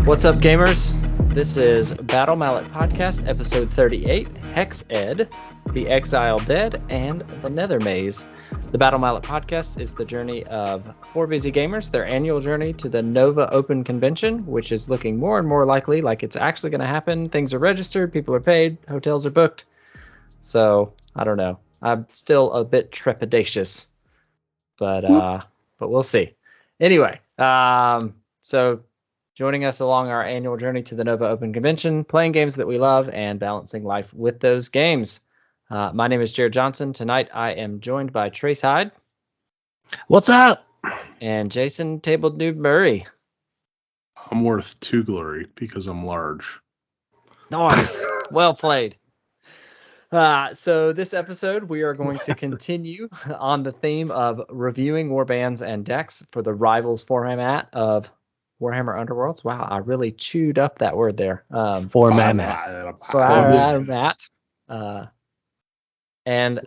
What's up, gamers? This is Battle Mallet Podcast, episode 38, Hex Ed, the Exiled Dead, and the Nethermaze. The Battle Mallet Podcast is the journey of four busy gamers, their annual journey to the Nova Open Convention, which is looking more and more likely like it's actually going to happen. Things are registered, people are paid, hotels are booked. So, I don't know. I'm still a bit trepidatious, but we'll see. Anyway, so joining us along our annual journey to the Nova Open Convention, playing games that we love and balancing life with those games. My name is Jared Johnson. Tonight I am joined by Trace Hyde. What's up? And Jason Tabled Noob Murray. I'm worth 2 glory because I'm large. Nice. Well played. So this episode, we are going to continue on the theme of reviewing warbands and decks for the Rivals format of Warhammer Underworlds. Wow, I really chewed up that word there. Format. And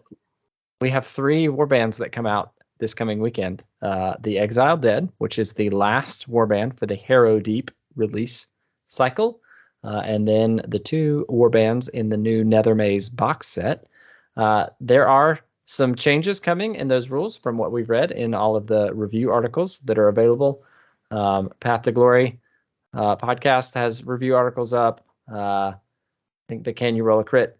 we have 3 warbands that come out this coming weekend. The Exiled Dead, which is the last warband for the Harrowdeep release cycle. And then the 2 warbands in the new Nethermaze box set. There are some changes coming in those rules from what we've read in all of the review articles that are available. Path to Glory podcast has review articles up. I think the Can You Roll a Crit?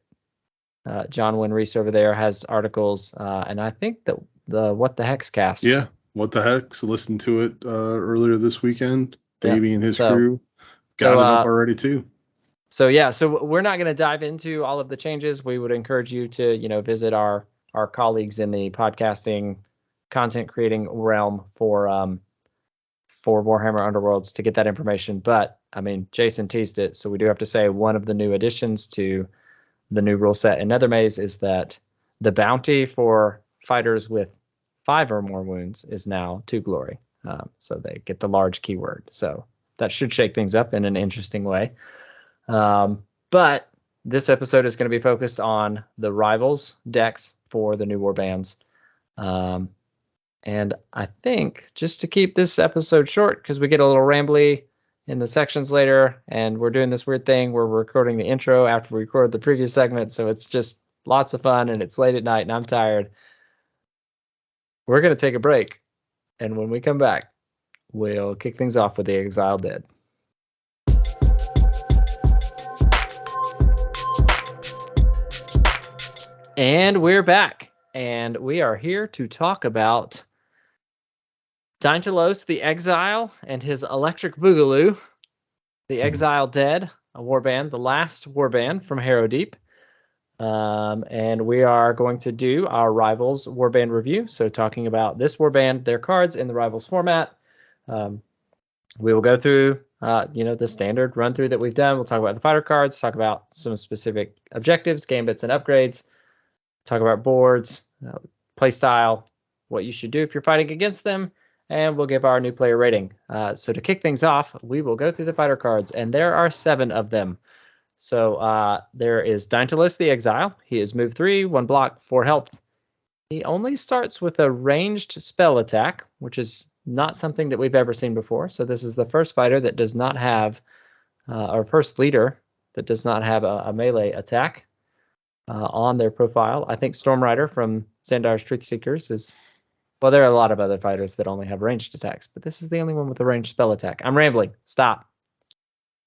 John Winreese over there has articles. And I think that the What the Hex cast. Yeah, What the Hex. Listened to it earlier this weekend. Davey and his crew got it up already too. So we're not going to dive into all of the changes. We would encourage you to, visit our colleagues in the podcasting content creating realm for Warhammer Underworlds to get that information. But I mean, Jason teased it, so we do have to say one of the new additions to the new rule set in Nethermaze is that the bounty for fighters with 5 or more wounds is now 2 glory. So they get the large keyword. So that should shake things up in an interesting way. But this episode is going to be focused on the Rivals decks for the new warbands. And I think just to keep this episode short, because we get a little rambly in the sections later, and we're doing this weird thing where we're recording the intro after we record the previous segment. So it's just lots of fun, and it's late at night and I'm tired. We're going to take a break. And when we come back, we'll kick things off with the Exiled Dead. And we're back, and we are here to talk about Daintalos the Exile and his Electric Boogaloo, the Exiled Dead, a warband, the last warband from Harrowdeep. And we are going to do our Rivals warband review, so talking about this warband, their cards in the Rivals format. We will go through the standard run through that we've done. We'll talk about the fighter cards, talk about some specific objectives, gambits, and upgrades. Talk about boards, play style, what you should do if you're fighting against them, and we'll give our new player rating. So to kick things off, we will go through the fighter cards, and there are 7 of them. So there is Daintalos the Exile. He is move 3, 1 block, 4 health. He only starts with a ranged spell attack, which is not something that we've ever seen before. So this is the first fighter that does not have, or first leader that does not have a melee attack on their profile. I think Stormrider from Zandar's Truth Seekers is, well, there are a lot of other fighters that only have ranged attacks, but this is the only one with a ranged spell attack. I'm rambling. Stop.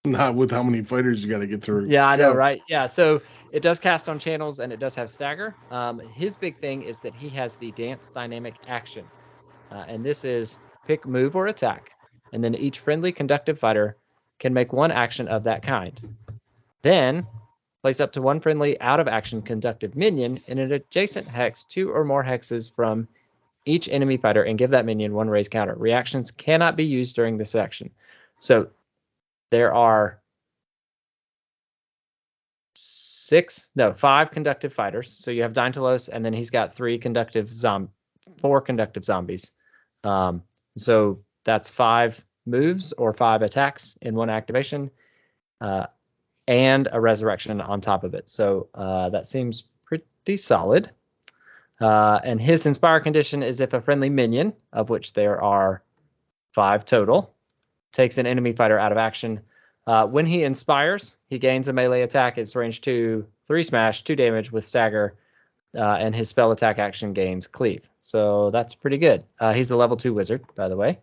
Not with how many fighters you got to get through. Yeah, I know, right? Yeah, so it does cast on channels and it does have stagger. His big thing is that he has the Dance Dynamic action. And this is pick move or attack. And then each friendly conductive fighter can make one action of that kind. Then place up to 1 friendly out-of-action conductive minion in an adjacent hex 2 or more hexes from each enemy fighter and give that minion 1 raise counter. Reactions cannot be used during this action. So there are 5 conductive fighters. So you have Daintalos, and then he's got 4 conductive zombies. So that's 5 moves or 5 attacks in 1 activation. And a resurrection on top of it. So that seems pretty solid. And his Inspire condition is if a friendly minion, of which there are 5 total, takes an enemy fighter out of action, When he inspires, he gains a melee attack. It's range 2, 3 smash, 2 damage with stagger, and his spell attack action gains cleave. So that's pretty good. He's a level 2 wizard, by the way.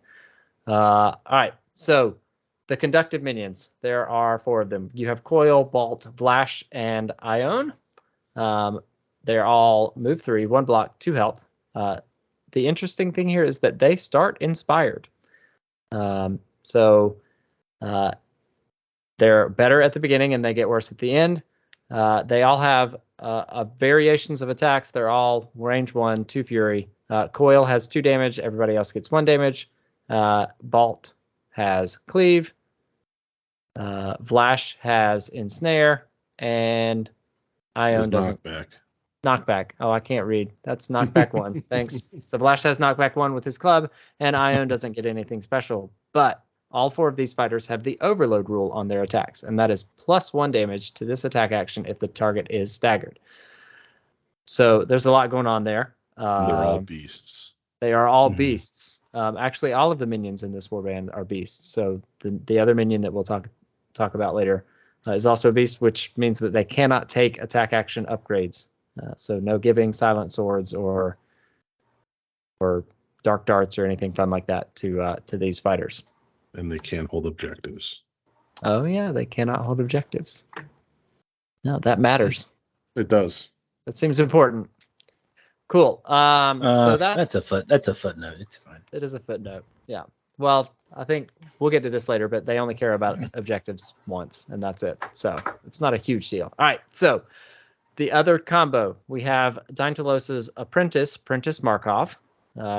All right, so the conductive minions. There are 4 of them. You have Coil, Bolt, Vlash, and Ione. They're all move 3, 1 block, 2 health. The interesting thing here is that they start inspired. So they're better at the beginning and they get worse at the end. They all have variations of attacks. They're all range 1, 2 fury. Coil has 2 damage. Everybody else gets 1 damage. Bolt has cleave. Vlash has ensnare. And Ione doesn't. Knockback. Oh, I can't read. That's knockback 1. Thanks. So Vlash has knockback 1 with his club, and Ione doesn't get anything special. But all 4 of these fighters have the overload rule on their attacks, and that is +1 damage to this attack action if the target is staggered. So there's a lot going on there. They're all beasts. They are all beasts. Actually, all of the minions in this warband are beasts. So the other minion that we'll talk about later is also a beast, which means that they cannot take attack action upgrades. So no giving silent swords or dark darts or anything fun like that to these fighters. And they can't hold objectives. Oh yeah, they cannot hold objectives. No, that matters. It does. That seems important. Cool. So that's a footnote. It's fine. It is a footnote. Yeah. Well, I think we'll get to this later, but they only care about objectives once, and that's it. So it's not a huge deal. All right. So the other combo, we have Daintalos's apprentice, Prentice Markov.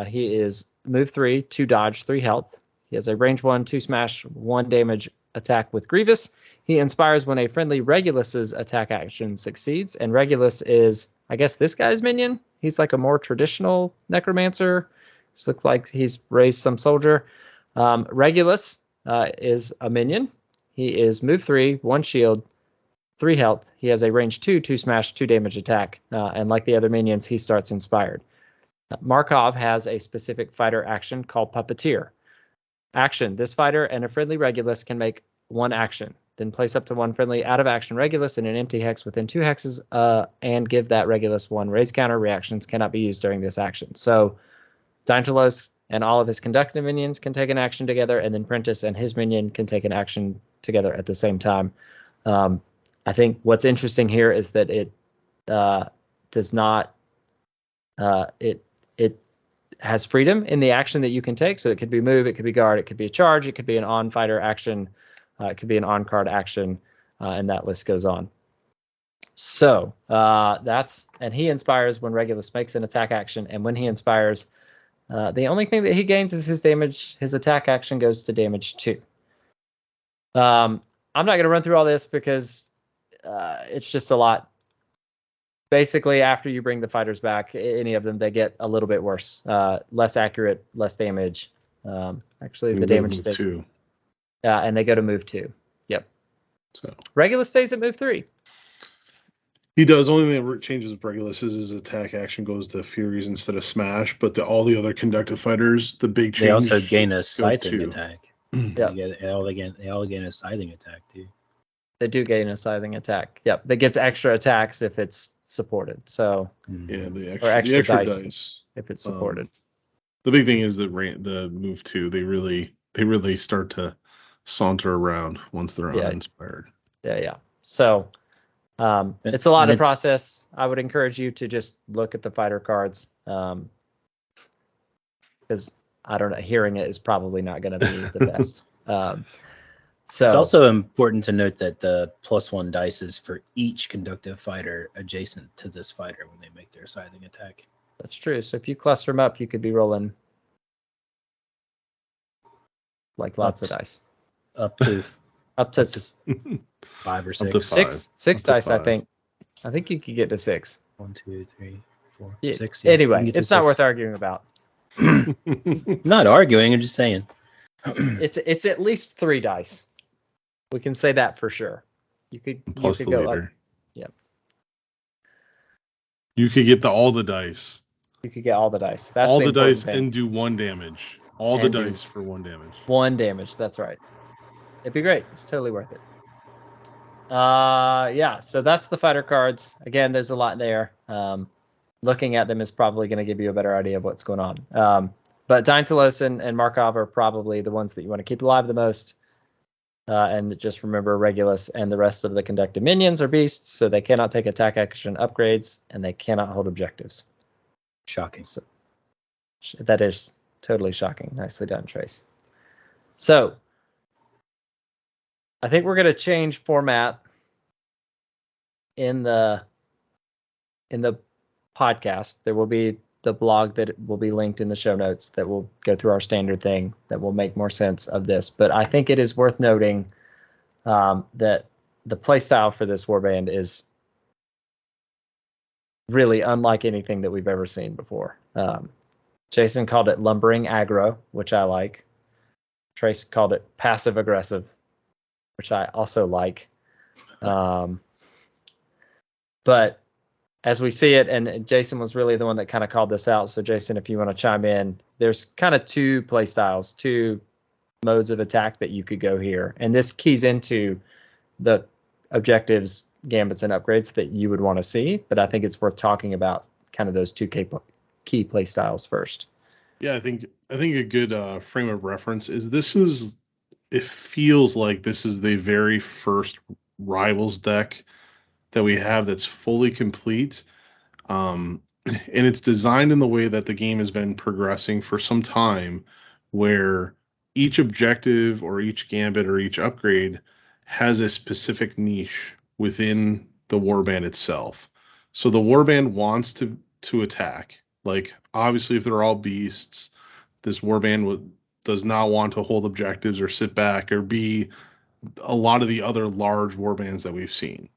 He is move 3, 2 dodge, 3 health. He has a range 1, 2 smash, 1 damage attack with Grievous. He inspires when a friendly Regulus's attack action succeeds, and Regulus is, I guess, this guy's minion. He's like a more traditional necromancer. This looks like he's raised some soldier. Regulus is a minion. He is move 3, 1 shield, 3 health. He has a range 2, 2 smash, 2 damage attack. And like the other minions, he starts inspired. Markov has a specific fighter action called Puppeteer. Action. This fighter and a friendly Regulus can make 1 action. Then place up to 1 friendly out of action Regulus in an empty hex within 2 hexes and give that Regulus 1 raise counter. Reactions cannot be used during this action. So Daintalos and all of his conductive minions can take an action together, and then Prentice and his minion can take an action together at the same time. I think what's interesting here is that it does not it has freedom in the action that you can take. So it could be move, it could be guard, it could be a charge, it could be an on fighter action, it could be an on card action, and that list goes on. So and he inspires when Regulus makes an attack action, and when he inspires, the only thing that he gains is his damage. His attack action goes to damage 2. I'm not going to run through all this because it's just a lot. Basically, after you bring the fighters back, any of them, they get a little bit worse. Less accurate, less damage. Actually, the damage stays. 2. And they go to move 2. Yep. So Regulus stays at move 3. He does. Only thing that changes with Regulus is his attack action goes to Furies instead of Smash. But all the other conductive fighters, the big change. They also gain a scything attack. Yeah. They all gain a scything attack too. They do gain a scything attack. Yep. That gets extra attacks if it's supported. So yeah, the extra dice if it's supported. The big thing is the move 2. They really start to saunter around once they're uninspired. Yeah. So it's a lot to process. I would encourage you to just look at the fighter cards because I don't know, hearing it is probably not going to be the best. So it's also important to note that the +1 dice is for each conductive fighter adjacent to this fighter when they make their scything attack. That's true. So if you cluster them up, you could be rolling like lots of dice. Up to 5 or 6. Up to 5. Six dice, 5. I think you could get to 6. 1, 2, 3, 4, yeah. 6. Anyway, it's not worth arguing about. Not arguing, I'm just saying. It's at least 3 dice. We can say that for sure. You could plus you could the go leader. up. Yep. You could get all the dice. You could get all the dice. That's all the the dice thing. and do 1 damage. All the dice for 1 damage. 1 damage. That's right. It'd be great. It's totally worth it. Yeah, so that's the fighter cards. Again, there's a lot there. Looking at them is probably going to give you a better idea of what's going on. But Daintalos and Markov are probably the ones that you want to keep alive the most. And just remember Regulus and the rest of the conductive minions are beasts, so they cannot take attack action upgrades, and they cannot hold objectives. Shocking. So, that is totally shocking. Nicely done, Trace. So, I think we're going to change format in the podcast. There will be the blog that will be linked in the show notes that will go through our standard thing that will make more sense of this. But I think it is worth noting that the playstyle for this warband is really unlike anything that we've ever seen before. Jason called it lumbering aggro, which I like. Trace called it passive aggressive, which I also like. But as we see it, and Jason was really the one that kind of called this out. So Jason, if you want to chime in, there's kind of two play styles, two modes of attack that you could go here. And this keys into the objectives, gambits, and upgrades that you would want to see. But I think it's worth talking about kind of those two key play styles first. Yeah, I think a good frame of reference is it feels like this is the very first Rivals deck that we have that's fully complete. And it's designed in the way that the game has been progressing for some time, where each objective or each gambit or each upgrade has a specific niche within the warband itself. So the warband wants to attack. Like, obviously, if they're all beasts, this warband does not want to hold objectives or sit back or be a lot of the other large warbands that we've seen.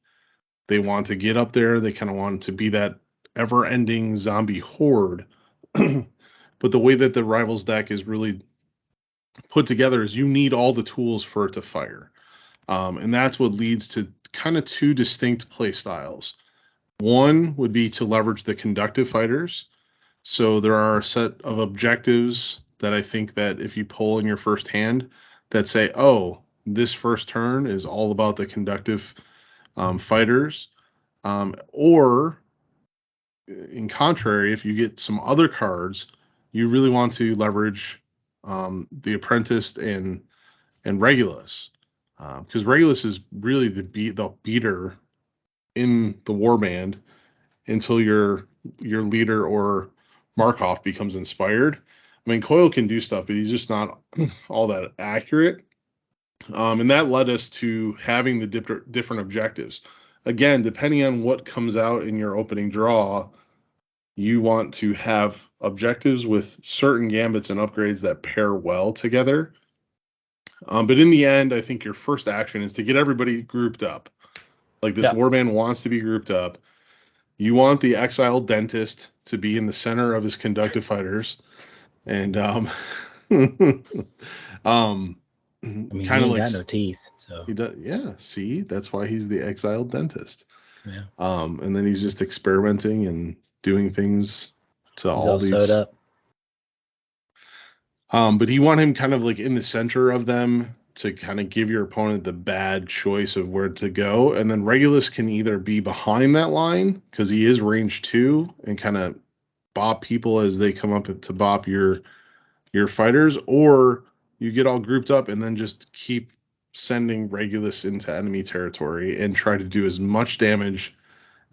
They want to get up there. They kind of want to be that ever-ending zombie horde. But the way that the Rivals deck is really put together is you need all the tools for it to fire. And that's what leads to kind of two distinct play styles. One would be to leverage the conductive fighters. So there are a set of objectives that I think that if you pull in your first hand that say, oh, this first turn is all about the conductive fighters. Or in contrary, if you get some other cards, you really want to leverage the Apprenticed and Regulus. Because Regulus is really the beater in the warband until your leader or Markov becomes inspired. I mean, Coil can do stuff, but he's just not all that accurate. And that led us to having the different objectives. Again, depending on what comes out in your opening draw, you want to have objectives with certain gambits and upgrades that pair well together. But in the end, I think your first action is to get everybody grouped up. Like, this warband wants to be grouped up. You want the Exiled Dentist to be in the center of his conductive fighters. And I mean, he ain't got no teeth, so he does. Yeah, see, that's why he's the Exiled Dentist. Yeah. And then he's just experimenting and doing things to he's all these. Sewed up. But you want him kind of like in the center of them to kind of give your opponent the bad choice of where to go. And then Regulus can either be behind that line because he is range 2 and kind of bop people as they come up to bop your fighters, or you get all grouped up and then just keep sending Regulus into enemy territory and try to do as much damage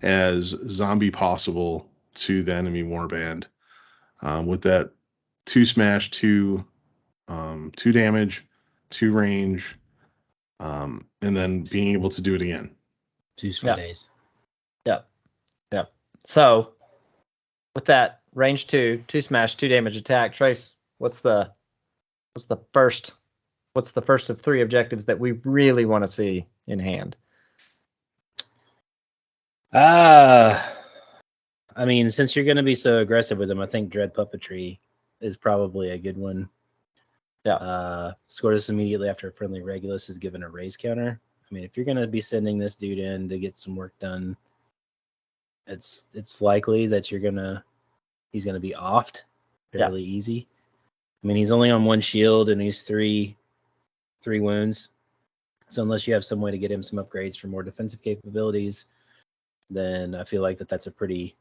as zombie possible to the enemy warband with that 2 smash, 2 damage, 2 range, and then being able to do it again. 2 for days. Yep. So with that range 2 smash, 2 damage attack, Trace, what's the first of 3 objectives that we really want to see in hand? I mean, since you're going to be so aggressive with them, I think Dread Puppetry is probably a good one. Yeah. Score this immediately after a friendly Regulus is given a raise counter. I mean, if you're going to be sending this dude in to get some work done, it's likely that he's going to be offed fairly easy. I mean, he's only on 1 shield and he's 3 wounds. So unless you have some way to get him some upgrades for more defensive capabilities, then I feel like that's a pretty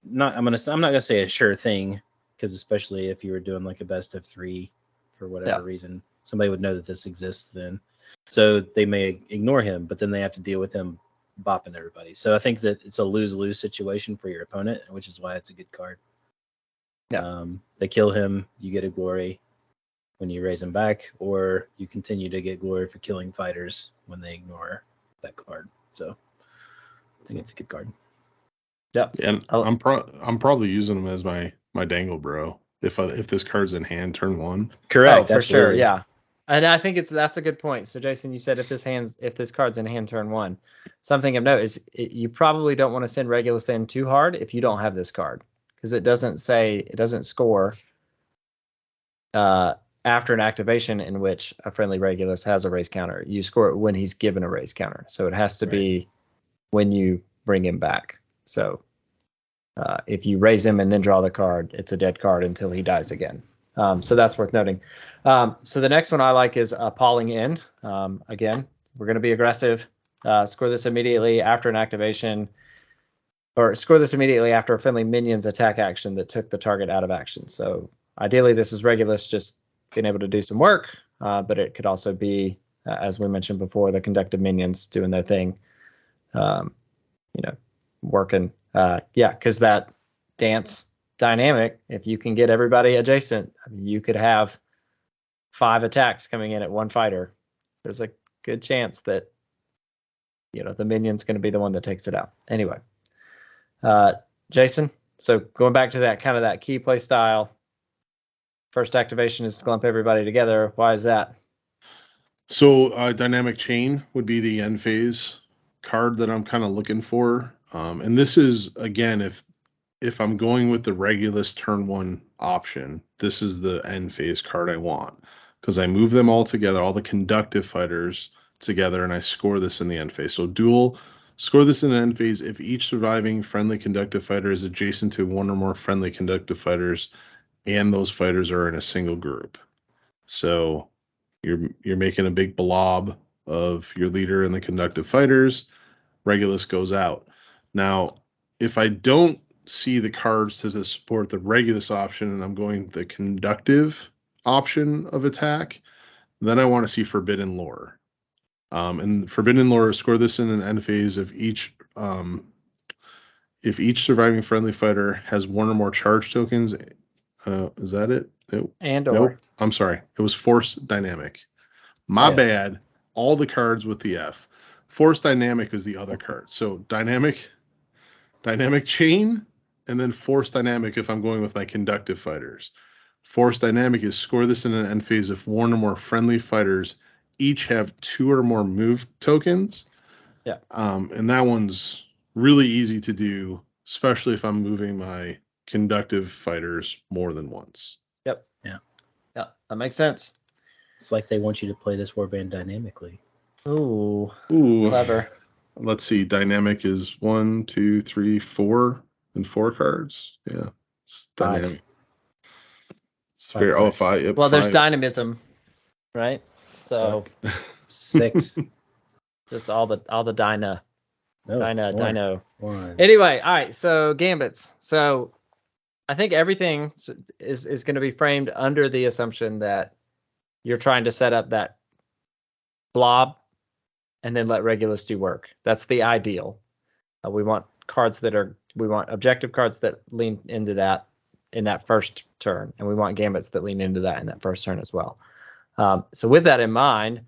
I'm not gonna say a sure thing, because especially if you were doing like a best of 3 for whatever reason, somebody would know that this exists then. So they may ignore him, but then they have to deal with him bopping everybody. So I think that it's a lose-lose situation for your opponent, which is why it's a good card. Yeah. They kill him, you get a glory when you raise him back, or you continue to get glory for killing fighters when they ignore that card. So I think it's a good card. Yep. And I'm probably using him as my dangle bro if this card's in hand turn 1. Correct. Oh, for absolutely. sure. Yeah. And I think that's a good point. So Jason, you said if this card's in hand turn 1, something of note is you probably don't want to send Regulus in too hard if you don't have this card, because it doesn't score after an activation in which a friendly Regulus has a raise counter. You score it when he's given a raise counter. So it has to be when you bring him back. So if you raise him and then draw the card, it's a dead card until he dies again. So that's worth noting. So the next one I like is Appalling End. Again, we're going to be aggressive. Score this immediately after an activation, or score this immediately after a friendly minion's attack action that took the target out of action. So ideally, this is Regulus just being able to do some work, but it could also be, as we mentioned before, the conductive minions doing their thing, working. Because that dance dynamic, if you can get everybody adjacent, you could have 5 attacks coming in at one fighter. There's a good chance that the minion's going to be the one that takes it out. Anyway, Jason, so going back to that key play style, first activation is to clump everybody together. Why is that? So Dynamic Chain would be the end phase card that I'm kind of looking for. And this is, again, if I'm going with the Regulus turn 1 option, this is the end phase card I want, because I move them all together, all the conductive fighters together, and I score this in the end phase. So score this in the end phase if each surviving friendly conductive fighter is adjacent to one or more friendly conductive fighters, and those fighters are in a single group. So you're making a big blob of your leader and the conductive fighters. Regulus goes out. Now, if I don't see the cards to support the Regulus option and I'm going the conductive option of attack, then I want to see Forbidden Lore. And Forbidden Lore, score this in an end phase if each surviving friendly fighter has one or more charge tokens. Is that it? Nope. I'm sorry. It was Force Dynamic. My bad. All the cards with the F. Force Dynamic is the other card. So Dynamic Chain, and then Force Dynamic if I'm going with my conductive fighters. Force Dynamic is score this in an end phase if one or more friendly fighters each have 2 or more move tokens. Yeah. And that one's really easy to do, especially if I'm moving my conductive fighters more than once. Yep. Yeah, that makes sense. It's like they want you to play this warband dynamically. Ooh, clever. Let's see. Dynamic is 1, 2, 3, 4, and 4 cards. Yeah, it's dynamic. 5. It's fair. Oh, 5. Yep, well, 5. There's dynamism, right? So 6. Just all the dyno. Dyno. 1. Anyway, all right. So gambits. So I think everything is going to be framed under the assumption that you're trying to set up that blob and then let Regulus do work. That's the ideal. We want objective cards that lean into that in that first turn, and we want gambits that lean into that in that first turn as well. So with that in mind,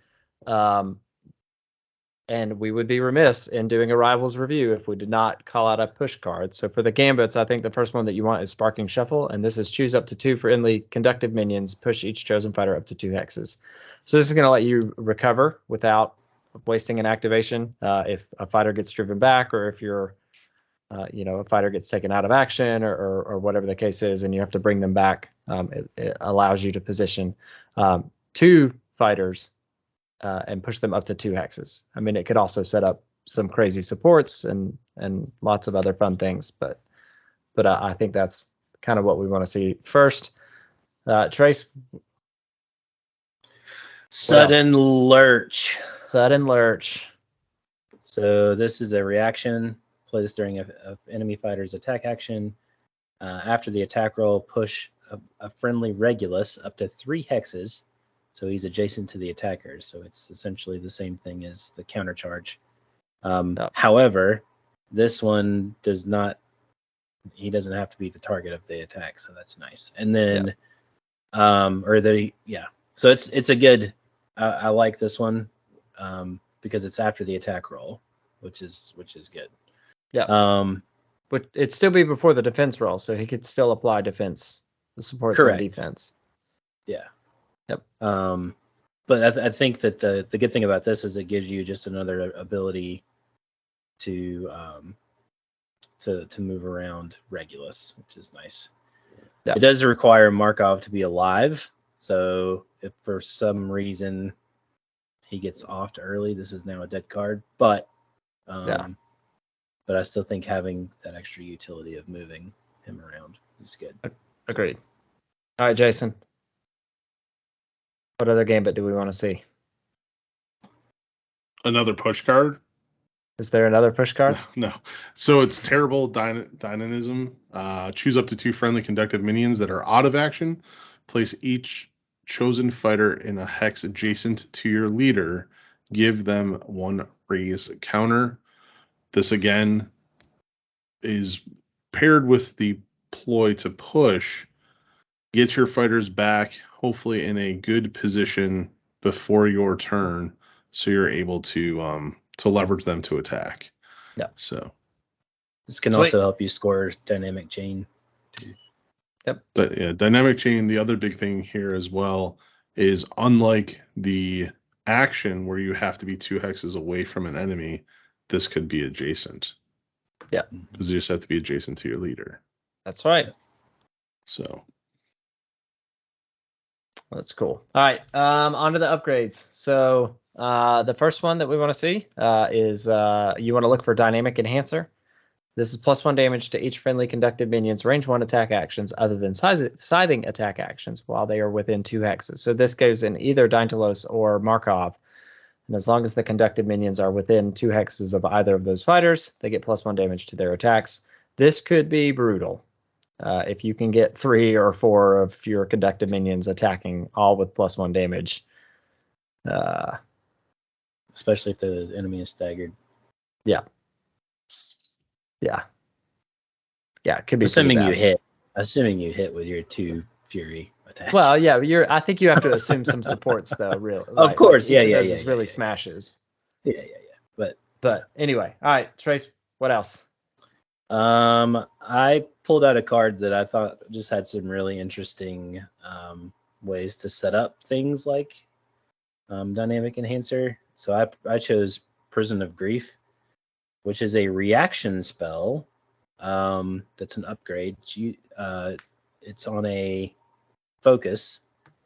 and we would be remiss in doing a rivals review if we did not call out a push card. So for the gambits, I think the first one that you want is Sparking Shuffle, and this is choose up to 2 friendly conductive minions, push each chosen fighter up to 2 hexes. So this is going to let you recover without wasting an activation if a fighter gets driven back, or if you're a fighter gets taken out of action, or whatever the case is, and you have to bring them back. It allows you to position 2 fighters and push them up to 2 hexes. I mean, it could also set up some crazy supports and lots of other fun things, but I think that's kind of what we want to see first. Trace. Sudden Lurch. Sudden Lurch. So this is a reaction. Play this during a enemy fighter's attack action. After the attack roll, push a friendly Regulus up to 3 hexes. So he's adjacent to the attacker. So it's essentially the same thing as the counter charge. However, this one does not. He doesn't have to be the target of the attack, so that's nice. And then, So it's a good. I like this one because it's after the attack roll, which is good. Yeah. But it'd still be before the defense roll, so he could still apply defense. The supports on defense. Yeah. Yep. But I think that the good thing about this is it gives you just another ability to move around Regulus, which is nice. Yeah. It does require Markov to be alive, so if for some reason he gets offed early, this is now a dead card. But but I still think having that extra utility of moving him around is good. Agreed. All right, Jason. What other gambit do we want to see? Another push card? Is there another push card? No. So it's terrible dynamism. Choose up to 2 friendly conductive minions that are out of action. Place each chosen fighter in a hex adjacent to your leader. Give them 1 raise counter. This again is paired with the ploy to push. Get your fighters back, hopefully in a good position before your turn, so you're able to leverage them to attack. Yeah. So this can also help you score dynamic chain too. Yep. But yeah, dynamic chain. The other big thing here as well is, unlike the action where you have to be 2 hexes away from an enemy, this could be adjacent. Yeah. Because you just have to be adjacent to your leader. That's right. So that's cool. All right. On to the upgrades. So the first one that we want to see is you want to look for Dynamic Enhancer. This is +1 damage to each friendly conductive minion's range 1 attack actions other than scything attack actions while they are within 2 hexes. So this goes in either Daintalos or Markov. And as long as the conductive minions are within 2 hexes of either of those fighters, they get +1 damage to their attacks. This could be brutal. If you can get 3 or 4 of your conductive minions attacking all with +1 damage. Especially if the enemy is staggered. Yeah. Yeah. Yeah, it could be. Assuming you hit with your 2 Fury attack. Well, yeah, I think you have to assume some supports though, really. Of course, like this really smashes. Yeah. But anyway, all right, Trace, what else? I pulled out a card that I thought just had some really interesting ways to set up things like Dynamic Enhancer. So I chose Prison of Grief, which is a reaction spell that's an upgrade. It's on a focus,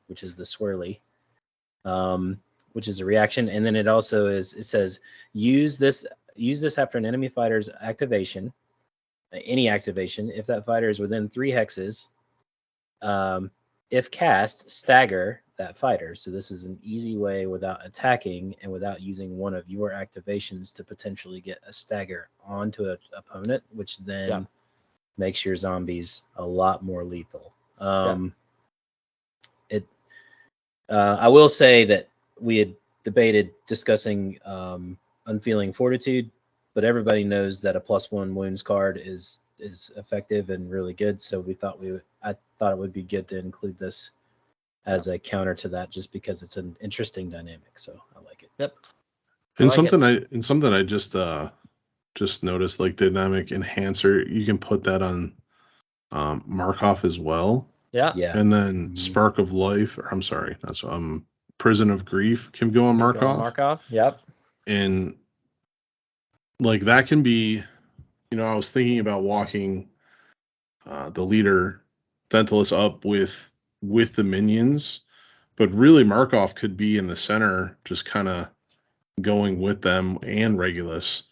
which is the swirly, which is a reaction, and then it says use this after an enemy fighter's activation, any activation, if that fighter is within 3 hexes. If cast, stagger that fighter. So this is an easy way without attacking and without using one of your activations to potentially get a stagger onto an opponent, which then makes your zombies a lot more lethal. I will say that we had debated discussing Unfeeling Fortitude, but everybody knows that a +1 wounds card is effective and really good. So I thought it would be good to include this as a counter to that, just because it's an interesting dynamic. So I like it. Yep. And something I just noticed, like Dynamic Enhancer, you can put that on Markov as well. Yeah. And then Spark of Life, or I'm sorry, that's Prison of Grief can go on Markov. Yep. And like that can be, I was thinking about walking the leader Dauntless up with the minions, but really Markov could be in the center, just kind of going with them and Regulus,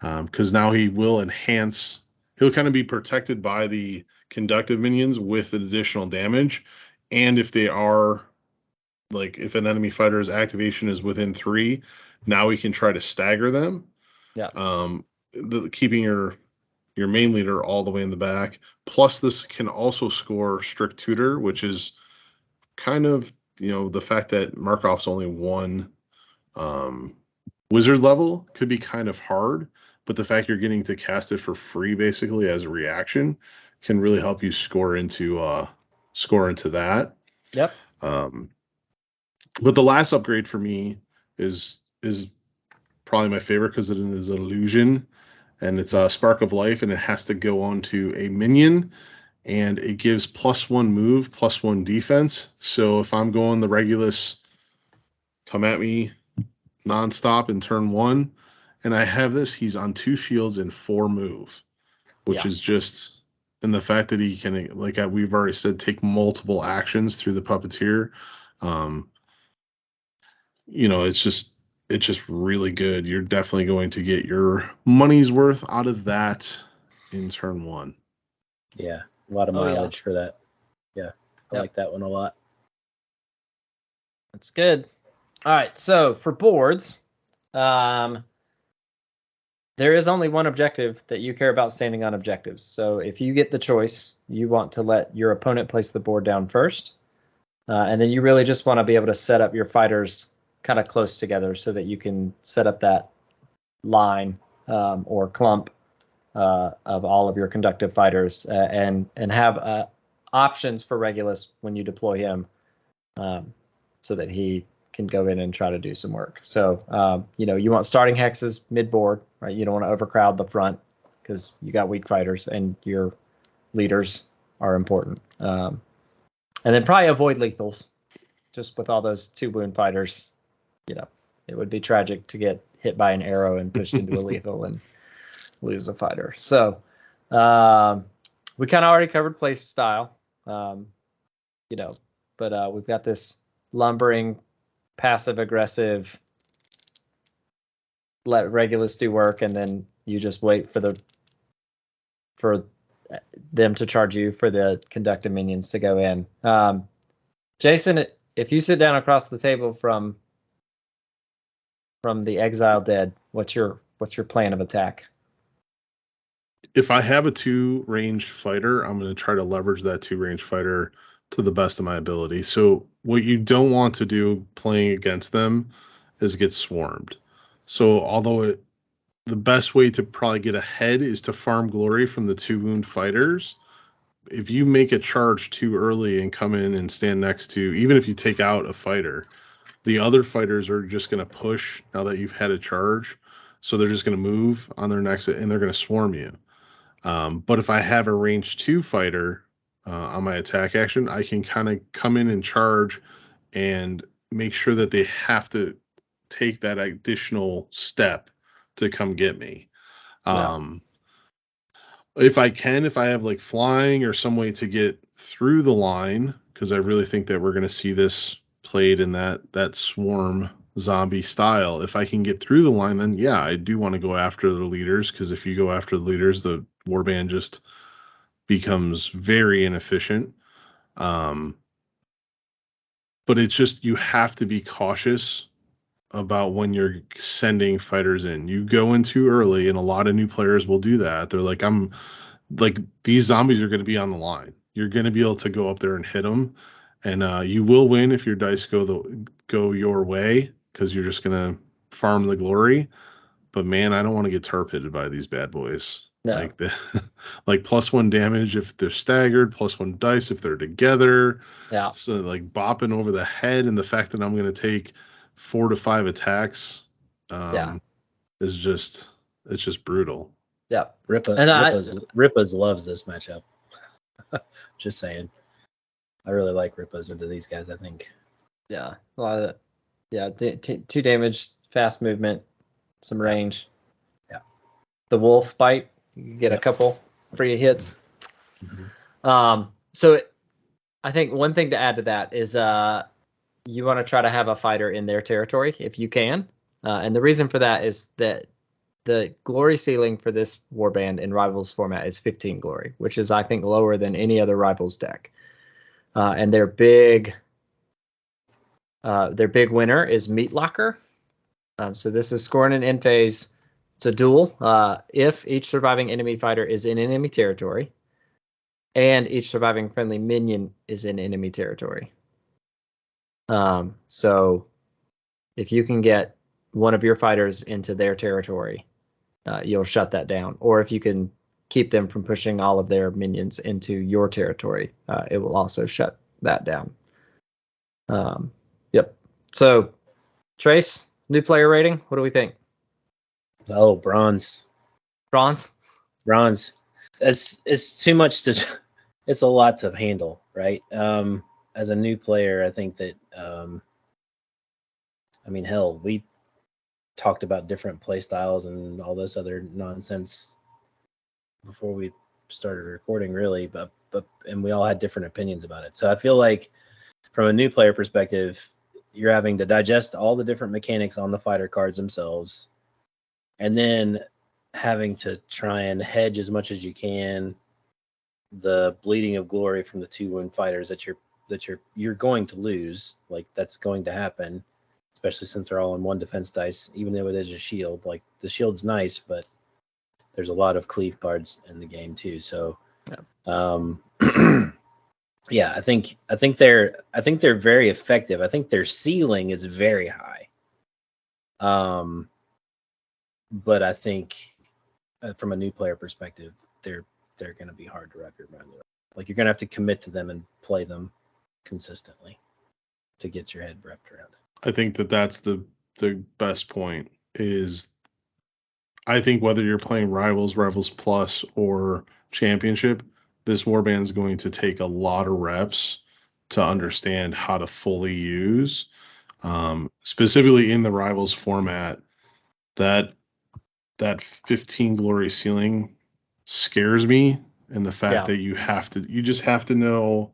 because now he will enhance. He'll kind of be protected by the conductive minions with additional damage, and if they are like if an enemy fighter's activation is within 3, now we can try to stagger them. Yeah. Keeping your main leader all the way in the back. Plus, this can also score strict tutor, which is kind of, the fact that Markov's only 1 wizard level could be kind of hard, but the fact you're getting to cast it for free basically as a reaction can really help you score into that. Yep. But the last upgrade for me is probably my favorite because it is illusion, and it's a spark of life, and it has to go on to a minion, and it gives +1 move, +1 defense. So if I'm going the Regulus, come at me nonstop in turn 1, and I have this, he's on 2 shields and 4 move, which is just, and the fact that he can, like we've already said, take multiple actions through the puppeteer. It's just really good. You're definitely going to get your money's worth out of that in turn 1. Yeah, a lot of mileage for that. Yeah, I like that one a lot. That's good. All right, so for boards, there is only one objective that you care about standing on objectives. So if you get the choice, you want to let your opponent place the board down first, and then you really just want to be able to set up your fighters kind of close together so that you can set up that line or clump of all of your conductive fighters and have options for Regulus when you deploy him, so that he can go in and try to do some work. So you want starting hexes mid-board, right? You don't want to overcrowd the front because you got weak fighters and your leaders are important. And then probably avoid lethals. Just with all those 2 wound fighters, it would be tragic to get hit by an arrow and pushed into a lethal and lose a fighter. So we kind of already covered play style, but we've got this lumbering, passive aggressive, let Regulus do work, and then you just wait for them to charge you for the conductive minions to go in. Jason, if you sit down across the table from the Exiled Dead, what's your plan of attack? If I have a 2 ranged fighter, I'm going to try to leverage that 2 ranged fighter to the best of my ability. So what you don't want to do playing against them is get swarmed. So although the best way to probably get ahead is to farm glory from the 2 wound fighters, if you make a charge too early and come in and stand next to, even if you take out a fighter, the other fighters are just going to push now that you've had a charge. So they're just going to move on their next, and they're going to swarm you. But if I have a range 2 fighter on my attack action, I can kind of come in and charge and make sure that they have to take that additional step to come get me. If I have like flying or some way to get through the line, because I really think that we're going to see this played in that swarm zombie style. If I can get through the line, then yeah, I do want to go after the leaders, because if you go after the leaders, the warband just becomes very inefficient. But it's just, you have to be cautious about when you're sending fighters in. You go in too early, and a lot of new players will do that. They're like, these zombies are going to be on the line. You're going to be able to go up there and hit them, and you will win if your dice go your way, because you're just going to farm the glory. But man, I don't want to get tar pitted by these bad boys. No. Like +1 damage if they're staggered, +1 dice if they're together. Yeah. So like bopping over the head, and the fact that I'm going to take 4 to 5 attacks is just, it's just brutal. Yeah. Rippaz loves this matchup. Just saying. I really like Rippaz into these guys, I think. Yeah. A lot of it. 2 damage, fast movement, some range. Yeah. The wolf bite, you get a couple free hits. Mm-hmm. So I think one thing to add to that is you want to try to have a fighter in their territory if you can. And the reason for that is that the glory ceiling for this warband in Rivals format is 15 glory, which is, I think, lower than any other Rivals deck. And they're big Their big winner is Meat Locker. So this is scoring an end phase. It's a duel. If each surviving enemy fighter is in enemy territory, and each surviving friendly minion is in enemy territory. So if you can get one of your fighters into their territory, you'll shut that down. Or if you can keep them from pushing all of their minions into your territory, it will also shut that down. Yep. So, Trace, new player rating. What do we think? Oh, bronze. Bronze. It's too much to. It's a lot to handle, right? As a new player, I think that. I mean, hell, we talked about different play styles and all this other nonsense before we started recording, really, but and we all had different opinions about it. So I feel like from a new player perspective, you're having to digest all the different mechanics on the fighter cards themselves, and then having to try and hedge as much as you can the bleeding of glory from the 2-wound fighters that you're going to lose. Like, that's going to happen, especially since they're all on 1 defense dice, even though it is a shield. Like, the shield's nice, but there's a lot of cleave cards in the game too. So yeah, I think they're very effective. I think their ceiling is very high. But I think from a new player perspective, they're going to be hard to wrap your mind around. Like, you're going to have to commit to them and play them consistently to get your head wrapped around it. I think that's the best point is, I think whether you're playing Rivals Plus, or Championship, this warband is going to take a lot of reps to understand how to fully use. Specifically in the Rivals format, that 15 glory ceiling scares me, and the fact that you just have to know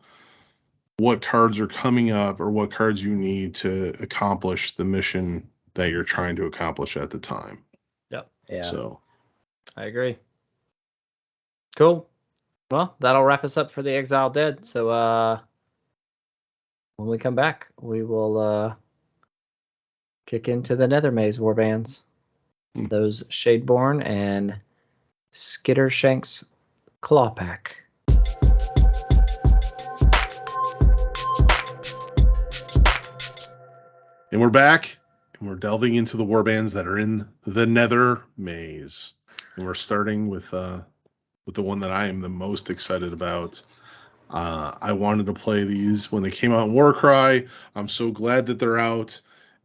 what cards are coming up or what cards you need to accomplish the mission that you're trying to accomplish at the time. Yep. Yeah. So I agree. Cool. Well, that'll wrap us up for the Exiled Dead. So when we come back, we will kick into the Nethermaze warbands. Those Shadeborn and Skittershank's Clawpack. And we're back, and we're delving into the warbands that are in the Nethermaze. And we're starting with the one that I am the most excited about. I wanted to play these when they came out in Warcry. I'm so glad that they're out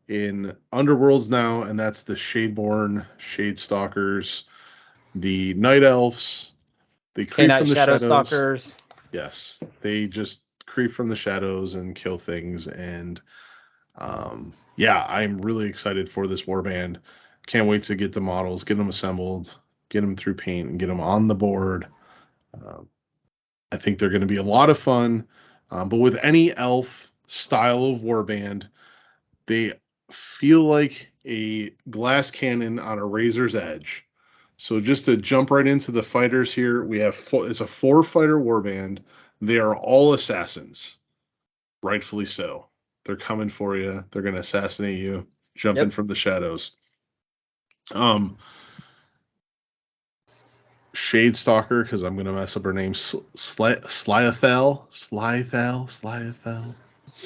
in Underworlds now, and that's the Shadeborn, Shadestalkers, the Night Elves. They creep from the Shadow shadows. Stalkers. Yes, they just creep from the shadows and kill things. And yeah, I'm really excited for this warband. Can't wait to get the models, get them assembled, get them through paint, and get them on the board. I think they're going to be a lot of fun. But with any elf style of warband, they feel like a glass cannon on a razor's edge. So just to jump right into the fighters here, we have it's a 4-fighter warband. They are all assassins, rightfully so. They're coming for you. They're going to assassinate you, jumping from the shadows. Shadestalker, because I'm going to mess up her name, Slyathel.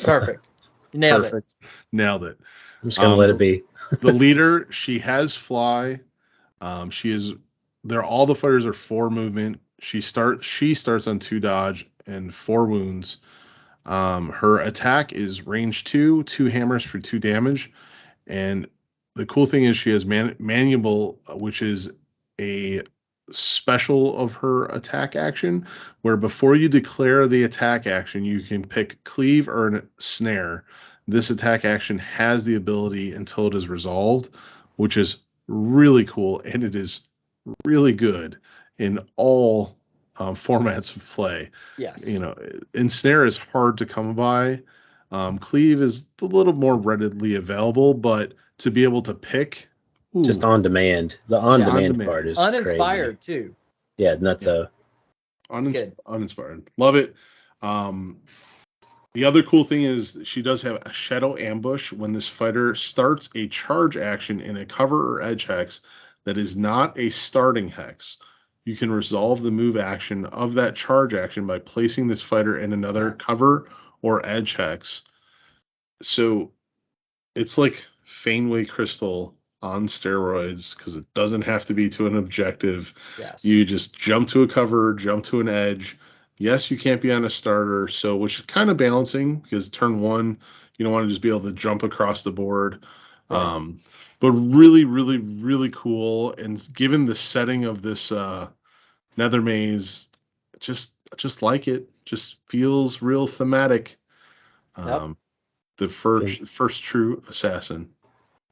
Perfect. Nailed it. Nailed it. I'm just going to let it be. The leader, she has fly. All the fighters are 4 movement. She starts on 2 dodge and 4 wounds. Her attack is range 2 hammers for 2 damage. And the cool thing is she has Manuable, which is a special of her attack action, where before you declare the attack action, you can pick Cleave or Snare. This attack action has the ability until it is resolved, which is really cool, and it is really good in all formats of play. Yes. Ensnare is hard to come by. Cleave is a little more readily available, but to be able to pick, just on demand. The on-demand part is uninspired crazy. Too. Yeah, nutso. Uninspired. Love it. The other cool thing is she does have a shadow ambush when this fighter starts a charge action in a cover or edge hex that is not a starting hex. You can resolve the move action of that charge action by placing this fighter in another cover or edge hex. So it's like Fenway Crystal on steroids because it doesn't have to be to an objective. Yes. You just jump to a cover, jump to an edge. Yes, you can't be on a starter, so which is kind of balancing because turn one, you don't want to just be able to jump across the board. Right. But really, really, really cool. And given the setting of this Nethermaze, just like it. Just feels real thematic. Yep. The first true assassin.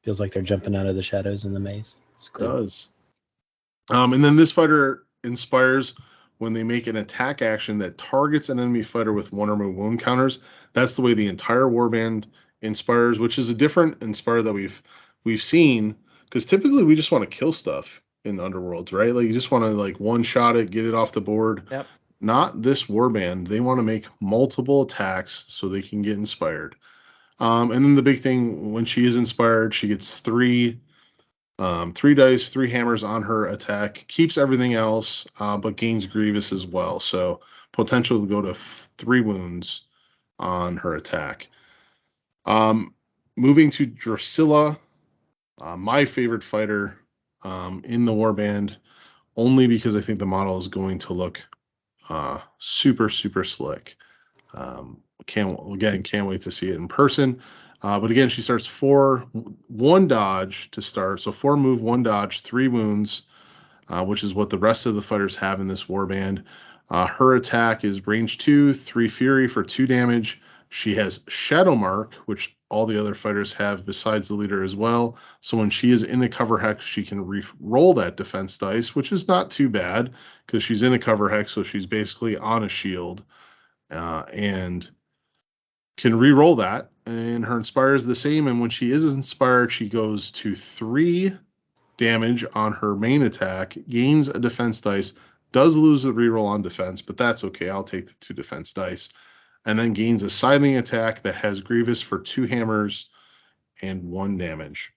Feels like they're jumping out of the shadows in the maze. It's cool. Does. And then this fighter inspires when they make an attack action that targets an enemy fighter with one or more wound counters. That's the way the entire warband inspires, which is a different inspire that we've seen, because typically we just want to kill stuff in Underworlds, right? Like you just want to like one shot it, get it off the board. Yep. Not this warband. They want to make multiple attacks so they can get inspired. And then the big thing, when she is inspired, she gets three dice, 3 hammers on her attack, keeps everything else, but gains Grievous as well. So potential to go to 3 wounds on her attack. Moving to Drusilla, my favorite fighter in the warband, only because I think the model is going to look super, super slick. Can't wait to see it in person. But again, she starts 1 dodge to start. So 4 move, 1 dodge, 3 wounds, which is what the rest of the fighters have in this warband. Her attack is range 2, 3 fury for 2 damage. She has Shadow Mark, which all the other fighters have besides the leader as well. So when she is in a cover hex, she can roll that defense dice, which is not too bad because she's in a cover hex, so she's basically on a shield. And can re-roll that, and her inspire is the same. And when she is inspired, she goes to 3 damage on her main attack, gains a defense dice, does lose the reroll on defense, but that's okay. I'll take the 2 defense dice, and then gains a scything attack that has Grievous for 2 hammers and 1 damage.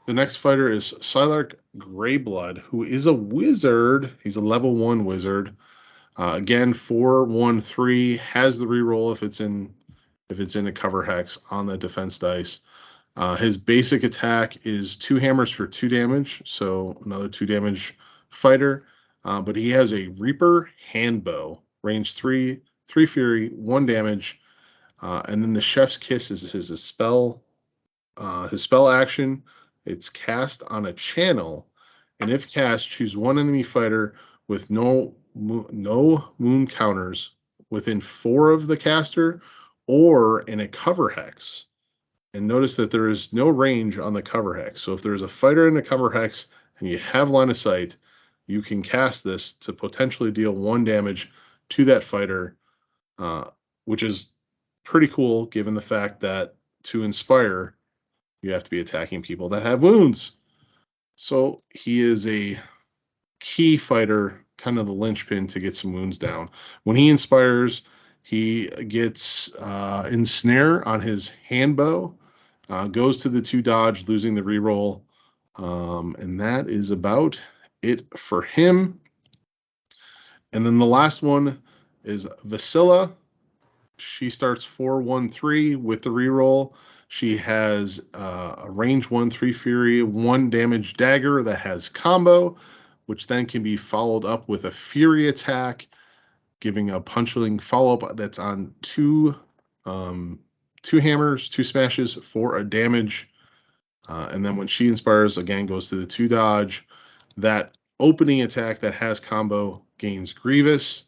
The next fighter is Sylark Greyblood, who is a wizard. He's a level 1 wizard. Again, 4/1/3 has the reroll if it's in a cover hex on the defense dice. His basic attack is 2 hammers for 2 damage, so another 2 damage fighter. But he has a Reaper Handbow, range 3, 3 fury, 1 damage. And then the Chef's Kiss is his spell action. It's cast on a channel, and if cast, choose 1 enemy fighter with no wound counters within 4 of the caster or in a cover hex. And notice that there is no range on the cover hex. So if there's a fighter in a cover hex and you have line of sight, you can cast this to potentially deal 1 damage to that fighter, which is pretty cool given the fact that to inspire, you have to be attacking people that have wounds. So he is a key fighter, kind of the linchpin to get some wounds down. When he inspires, he gets Ensnare on his handbow, goes to the 2 dodge, losing the reroll. And that is about it for him. And then the last one is Vasilla. She starts 4/1/3 with the reroll. She has a range 1, 3 fury, 1 damage dagger that has combo, which then can be followed up with a fury attack, giving a punching follow-up that's on 2 hammers, 2 smashes for a damage. And then when she inspires, again, goes to the 2 dodge. That opening attack that has combo gains Grievous,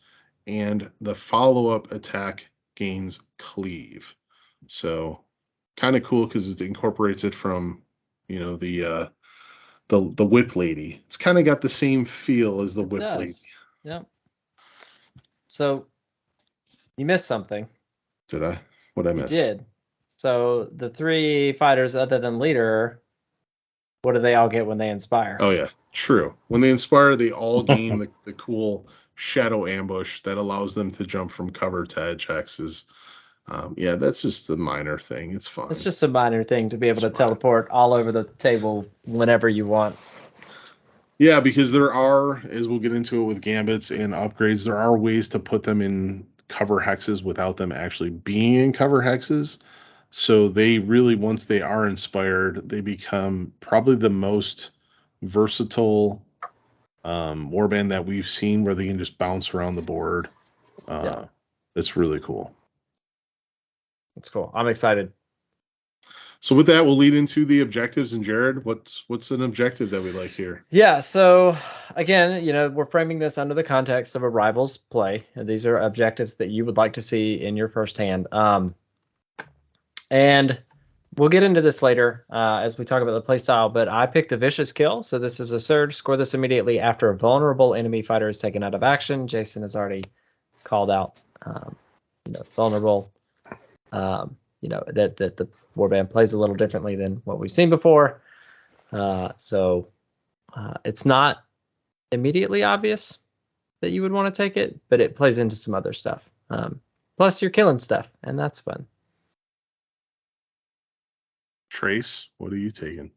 and the follow-up attack gains Cleave. So kind of cool because it incorporates it from, the Whip Lady. It's kind of got the same feel as the Whip Lady. Yep. So you missed something. Did I? What'd I miss? You did. So the 3 fighters other than leader, what do they all get when they inspire? Oh yeah, true. When they inspire, they all gain the cool shadow ambush that allows them to jump from cover to edge hexes. Yeah, that's just a minor thing. It's fine. It's just a minor thing to be able It's to fine. teleport all over the table whenever you want. Yeah, because there are, as we'll get into it with gambits and upgrades, there are ways to put them in cover hexes without them actually being in cover hexes. So they really, once they are inspired, they become probably the most versatile warband that we've seen, where they can just bounce around the board. Yeah. It's really cool. It's cool. I'm excited. So with that, we'll lead into the objectives. And Jared, what's an objective that we like here? Yeah, so again, we're framing this under the context of a rivals play. These are objectives that you would like to see in your first hand. And we'll get into this later as we talk about the play style, but I picked a vicious kill. So this is a surge. Score this immediately after a vulnerable enemy fighter is taken out of action. Jason has already called out vulnerable. That the warband plays a little differently than what we've seen before. So it's not immediately obvious that you would want to take it, but it plays into some other stuff. Plus, you're killing stuff, and that's fun. Trace, what are you taking?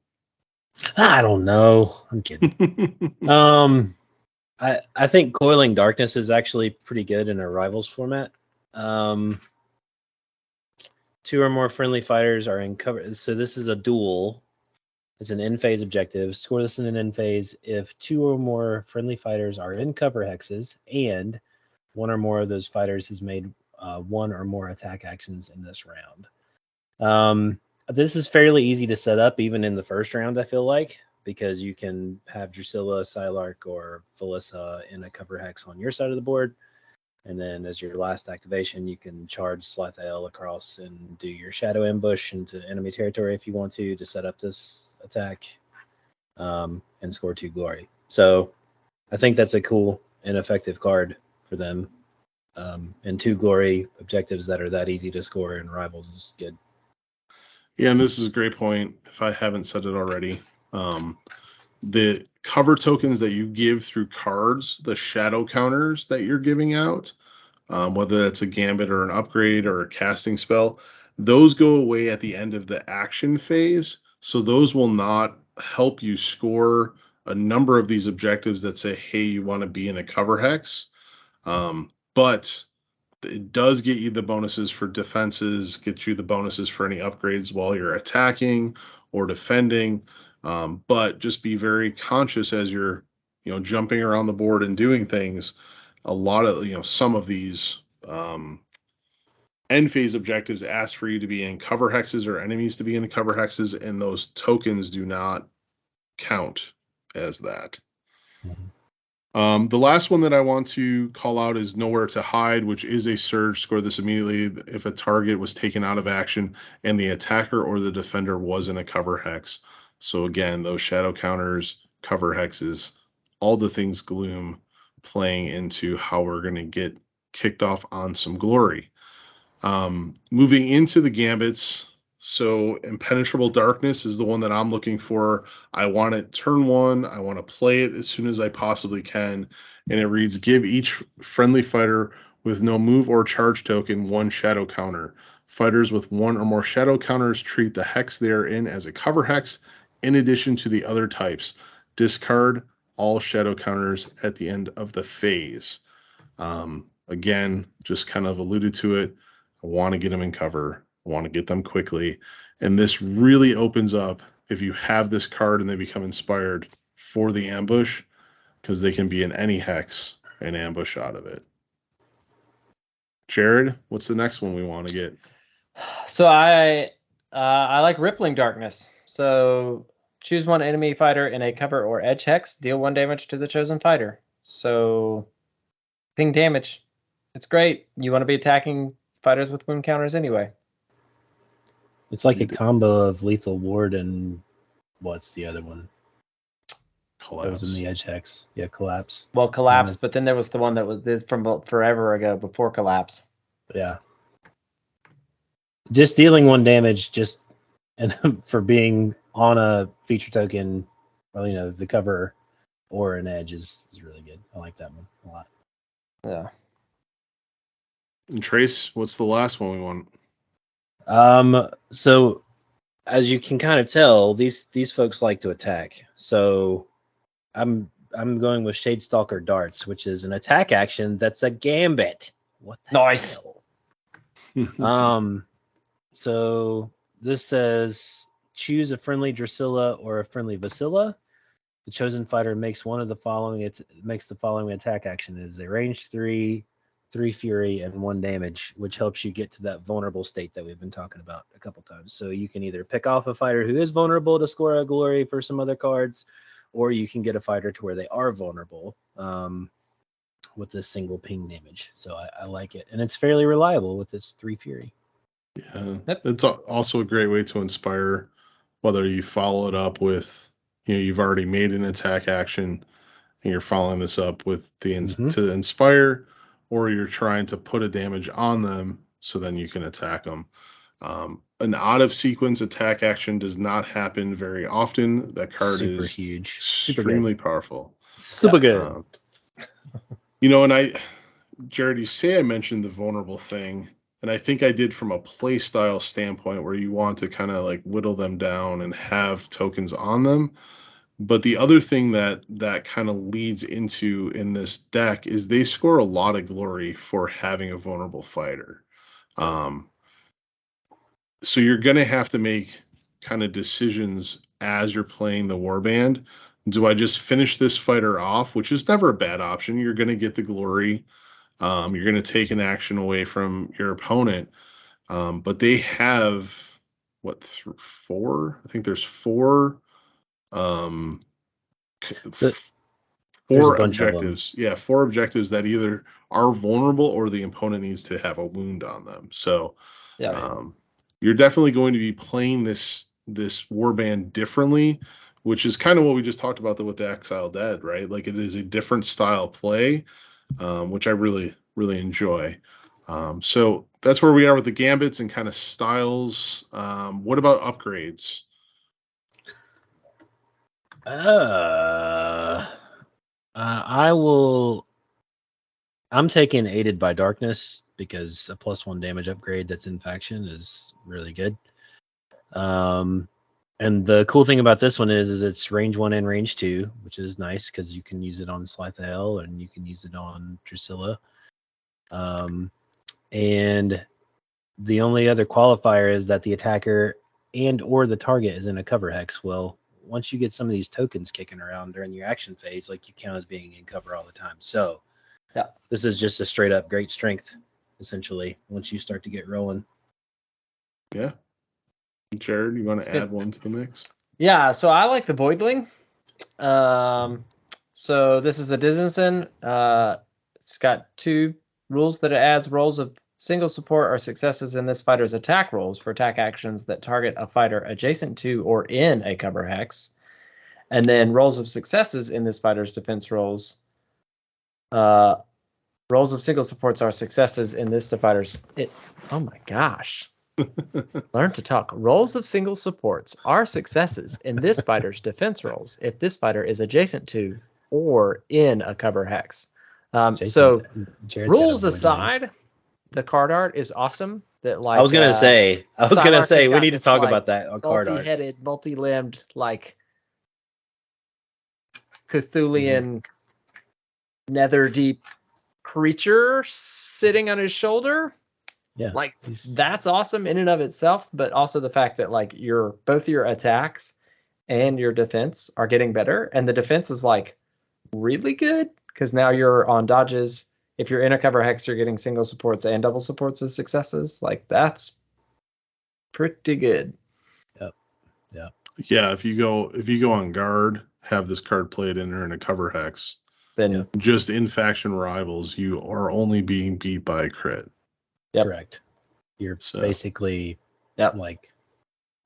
I don't know. I'm kidding. I think Coiling Darkness is actually pretty good in a rivals format. 2 or more friendly fighters are in cover. So this is a duel. It's an end phase objective. Score this in an end phase if 2 or more friendly fighters are in cover hexes and 1 or more of those fighters has made 1 or more attack actions in this round. This is fairly easy to set up even in the first round, I feel like, because you can have Drusilla, Psylark, or Felissa in a cover hex on your side of the board. And then as your last activation, you can charge Slathael across and do your shadow ambush into enemy territory if you want to set up this attack and score 2 glory. So I think that's a cool and effective card for them. And 2 glory objectives that are that easy to score in rivals is good. Yeah, and this is a great point. If I haven't said it already, the cover tokens that you give through cards, the shadow counters that you're giving out, whether that's a gambit or an upgrade or a casting spell, those go away at the end of the action phase. So those will not help you score a number of these objectives that say, hey, you want to be in a cover hex. But it does get you the bonuses for defenses, get you the bonuses for any upgrades while you're attacking or defending. But just be very conscious as you're, jumping around the board and doing things. A lot of, some of these end phase objectives ask for you to be in cover hexes or enemies to be in the cover hexes, and those tokens do not count as that. Mm-hmm. The last one that I want to call out is Nowhere to Hide, which is a surge. Score this immediately if a target was taken out of action and the attacker or the defender was in a cover hex. So again, those shadow counters, cover hexes, all the things Gloom playing into how we're going to get kicked off on some glory. Moving into the gambits, so Impenetrable Darkness is the one that I'm looking for. I want it turn 1. I want to play it as soon as I possibly can. And it reads, give each friendly fighter with no move or charge token 1 shadow counter. Fighters with 1 or more shadow counters treat the hex they are in as a cover hex in addition to the other types. Discard all shadow counters at the end of the phase. Again, just kind of alluded to it. I want to get them in cover. I want to get them quickly. And this really opens up, if you have this card and they become inspired, for the ambush, because they can be in any hex and ambush out of it. Jared, what's the next one we want to get? So I like Rippling Darkness. So choose 1 enemy fighter in a cover or edge hex, deal 1 damage to the chosen fighter. So ping damage. It's great. You want to be attacking fighters with wound counters anyway. It's like a combo of Lethal Ward and what's the other one? Collapse. That was in the edge hex. Yeah, Collapse. Well, Collapse, but then there was the one that was from forever ago before Collapse. Yeah. Just dealing 1 damage and for being on a feature token, well, the cover or an edge is really good. I like that one a lot. Yeah. And Trace, what's the last one we want? So as you can kind of tell, these folks like to attack. So I'm going with Shadestalker Darts, which is an attack action that's a gambit. What the Nice. hell? So this says choose a friendly Drusilla or a friendly Vasilla. The chosen fighter makes one of the following. It makes the following attack action: it is a range 3, 3 fury, and 1 damage, which helps you get to that vulnerable state that we've been talking about a couple times. So you can either pick off a fighter who is vulnerable to score a glory for some other cards, or you can get a fighter to where they are vulnerable with this single ping damage. So I like it, and it's fairly reliable with this 3 fury. Yeah, it's also a great way to inspire, whether you follow it up with, you've already made an attack action and you're following this up with to inspire, or you're trying to put a damage on them so then you can attack them. An out of sequence attack action does not happen very often. That card Super is huge. extremely powerful. Super good. And Jared, you say I mentioned the vulnerable thing, and I think I did from a play style standpoint where you want to kind of like whittle them down and have tokens on them. But the other thing that kind of leads into in this deck is they score a lot of glory for having a vulnerable fighter. So you're going to have to make kind of decisions as you're playing the warband. Do I just finish this fighter off, which is never a bad option? You're going to get the glory. You're going to take an action away from your opponent. But they have, what, 4? I think there's 4. Four objectives. Yeah, 4 objectives that either are vulnerable or the opponent needs to have a wound on them. So you're definitely going to be playing this warband differently, which is kind of what we just talked about with the Exiled Dead, right? Like, it is a different style play, which I really, really enjoy. So that's where we are with the gambits and kind of styles. What about upgrades? I'm taking Aided by Darkness because a +1 damage upgrade that's in faction is really good. And the cool thing about this one is it's range 1 and range 2, which is nice because you can use it on Slythael and you can use it on Drusilla. And the only other qualifier is that the attacker and or the target is in a cover hex. Well, once you get some of these tokens kicking around during your action phase, like, you count as being in cover all the time. So this is just a straight up great strength, essentially, once you start to get rolling. Yeah. Jared, you want to add one to the mix? Yeah, so I like the Voidling. So this is a Dizzinson. It's got 2 rules that it adds. Rolls of single support are successes in this fighter's attack rolls for attack actions that target a fighter adjacent to or in a cover hex. And then rolls of successes in this fighter's defense rolls. Rolls of single supports are successes in this fighter's... Oh my gosh. Learn to talk. Rolls of single supports are successes in this fighter's defense rolls if this fighter is adjacent to or in a cover hex. So rules aside, the card art is awesome. That, like, I was gonna say we need to talk about that on card art. Multi-headed, multi-limbed, like Cthulhian Netherdeep creature sitting on his shoulder. Yeah, like, that's awesome in and of itself, but also the fact that, like, both your attacks and your defense are getting better, and the defense is, like, really good because now you're on dodges. If you're in a cover hex, you're getting single supports and double supports as successes. Like, that's pretty good. Yeah, if you go on guard, have this card played in or in a cover hex, Then just in faction rivals, you are only being beat by a crit. Yep. Correct. You're basically like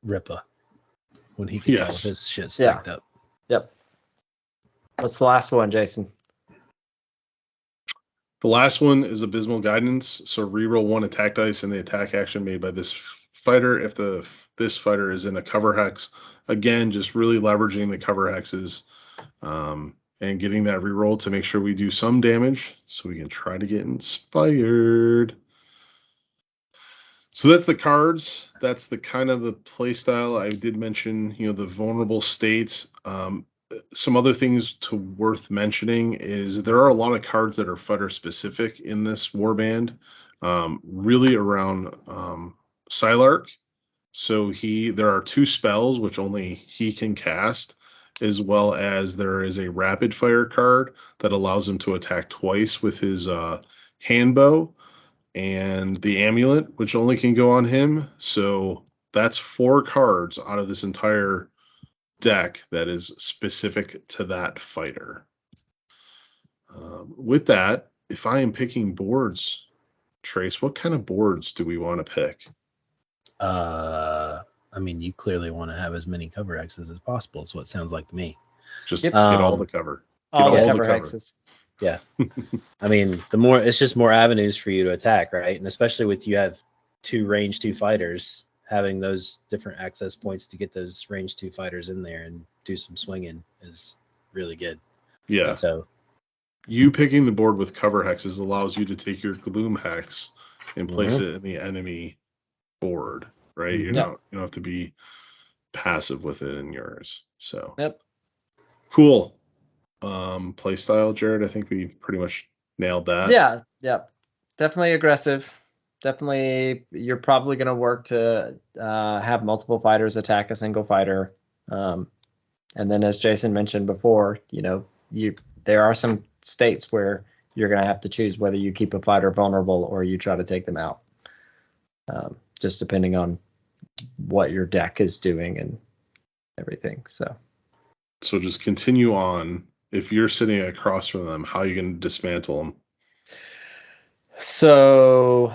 Rippa when he gets all of his shit stacked up. Yep. What's the last one, Jason? The last one is Abysmal Guidance. So reroll 1 attack dice and the attack action made by this fighter if this fighter is in a cover hex. Again, just really leveraging the cover hexes and getting that reroll to make sure we do some damage so we can try to get inspired. So that's the cards. That's the kind of the play style. I did mention, the vulnerable states. Some other things to worth mentioning is there are a lot of cards that are fighter specific in this warband, really around Sylark. So there are 2 spells which only he can cast, as well as there is a rapid fire card that allows him to attack twice with his hand bow, and the amulet, which only can go on him. So that's 4 cards out of this entire deck that is specific to that fighter. With that, if I am picking boards, Trace, what kind of boards do we want to pick? I mean, you clearly want to have as many cover X's as possible. Is what it sounds like to me. Just Yep. get all the cover. Get All the all cover the cover. hexes. Yeah. I mean, it's just more avenues for you to attack, right? And especially with you have 2 range 2 fighters, having those different access points to get those range 2 fighters in there and do some swinging is really good. Yeah. So you picking the board with cover hexes allows you to take your gloom hex and place it in the enemy board, right? You don't have to be passive with it in yours. So cool. Play style, Jared. I think we pretty much nailed that. Yeah. Definitely aggressive. Definitely, you're probably going to work to have multiple fighters attack a single fighter. And then, as Jason mentioned before, there are some states where you're going to have to choose whether you keep a fighter vulnerable or you try to take them out. Just depending on what your deck is doing and everything. So just continue on. If you're sitting across from them, how are you going to dismantle them? So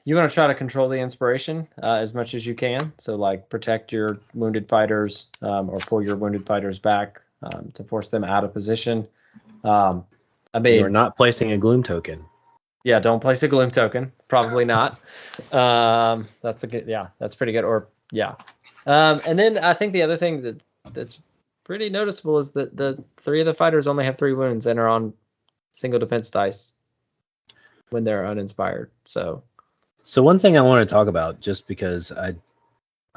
you want to try to control the inspiration as much as you can. So like protect your wounded fighters or pull your wounded fighters back to force them out of position. I mean, you're not placing a gloom token. Yeah, don't place a gloom token. Probably not. That's pretty good. And then I think the other thing that's pretty noticeable is that the 3 of the fighters only have 3 wounds and are on single defense dice when they're uninspired. So one thing I want to talk about, just because I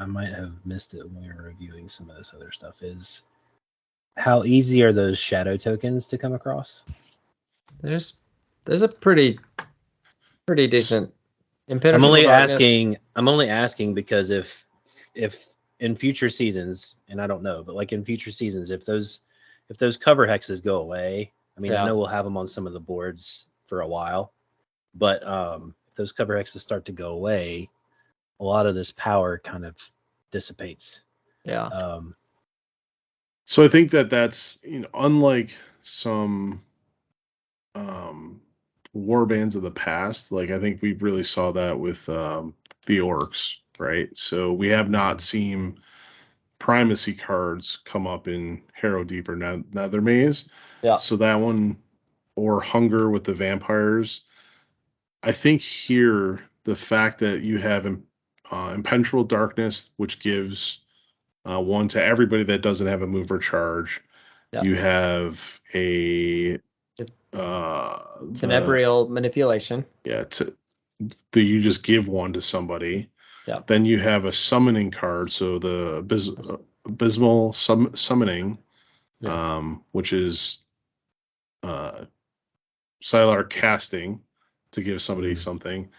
might have missed it when we were reviewing some of this other stuff, is how easy are those shadow tokens to come across? There's a pretty decent impenetrable darkness. I'm only asking because if in future seasons, and I don't know, but like in future seasons, if those cover hexes go away, I mean, I know we'll have them on some of the boards for a while, but if those cover hexes start to go away, a lot of this power kind of dissipates. Yeah. So I think that's unlike some war bands of the past, like I think we really saw that with the orcs, right? So we have not seen primacy cards come up in Harrowdeep or Nethermaze. Yeah. So that one, or Hunger with the vampires. I think here the fact that you have impenetrable darkness, which gives 1 to everybody that doesn't have a move or charge. Yeah. You have a Tenebrial manipulation. Yeah, you just give 1 to somebody. Yeah. Then you have a summoning card, so the abysmal summoning, which is Sylark casting to give somebody something.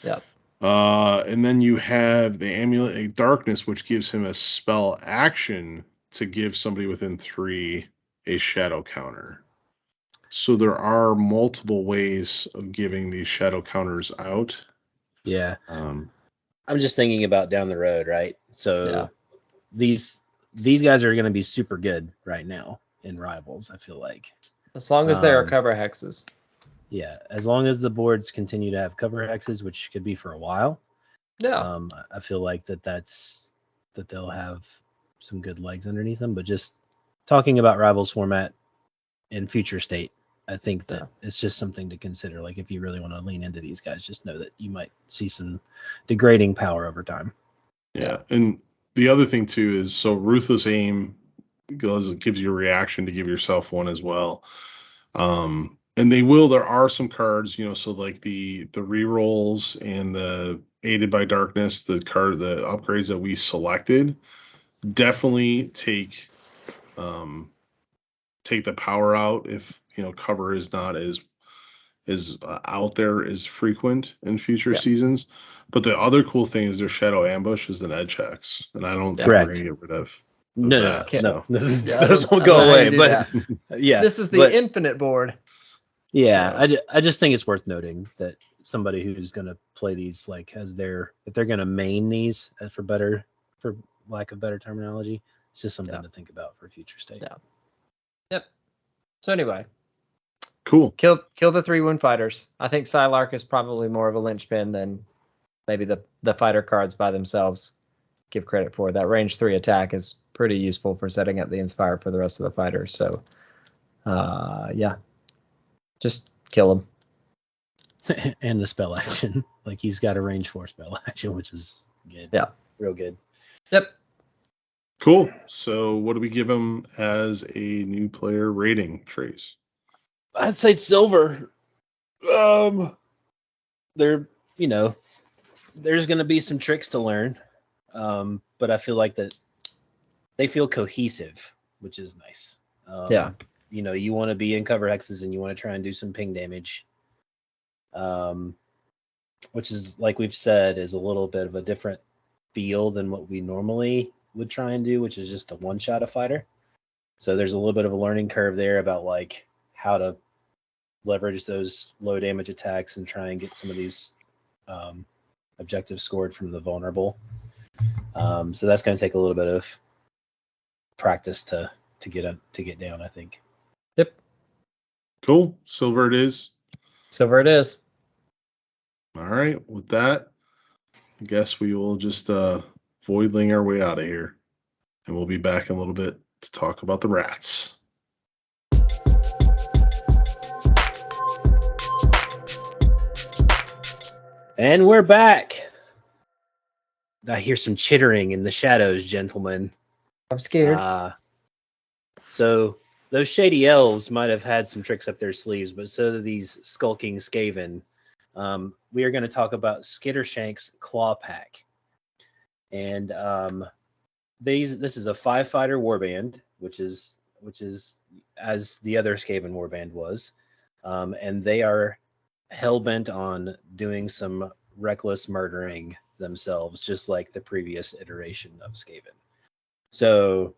Yeah. And then you have the Amulet of Darkness, which gives him a spell action to give somebody within 3 a shadow counter. So there are multiple ways of giving these shadow counters out. Yeah. I'm just thinking about down the road, right? So these guys are going to be super good right now in Rivals, I feel like. As long as there are cover hexes. Yeah, as long as the boards continue to have cover hexes, which could be for a while. Yeah. I feel like that they'll have some good legs underneath them. But just talking about Rivals format in future state, I think that it's just something to consider. Like if you really want to lean into these guys, just know that you might see some degrading power over time. Yeah, and the other thing too is so Ruthless Aim gives you a reaction to give yourself 1 as well. And there are some cards, so like the rerolls and the Aided by Darkness, the upgrades that we selected, definitely take the power out if cover is not as out there as frequent in future seasons. But the other cool thing is their Shadow Ambush is an edge hex, and I don't think we're Correct. gonna get rid of No, that. no. So Those won't I don't go know how away. you do But that. yeah, This is the but, infinite board. yeah. So. I just think it's worth noting that somebody who's going to play these like if they're going to main these for lack of better terminology, it's just something to think about for future state. Yeah. Yep. So anyway, cool. Kill the 3 wound fighters. I think Psylark is probably more of a linchpin than maybe the fighter cards by themselves give credit for. That range 3 attack is pretty useful for setting up the Inspire for the rest of the fighters. So, yeah, just kill him. And the spell action, like he's got a range 4 spell action, which is good. Yeah, real good. Yep. Cool. So what do we give him as a new player rating, Trace? I'd say silver. There's going to be some tricks to learn, but I feel like that they feel cohesive, which is nice. Yeah. You want to be in cover hexes and you want to try and do some ping damage, which is, like we've said, is a little bit of a different feel than what we normally would try and do, which is just to one-shot a fighter. So there's a little bit of a learning curve there about like how to leverage those low damage attacks and try and get some of these objectives scored from the vulnerable. So that's going to take a little bit of practice to get down, I think. Yep. Cool. Silver it is. Silver it is. All right. With that, I guess we will just voidling our way out of here, and we'll be back in a little bit to talk about the rats. And we're back. I hear some chittering in the shadows, gentlemen. I'm scared. So those shady elves might have had some tricks up their sleeves, but so do these skulking Skaven. We are going to talk about Skittershank's Clawpack. And this is a 5-fighter warband, which is as the other Skaven warband was. And they are hell-bent on doing some reckless murdering themselves, just like the previous iteration of Skaven. So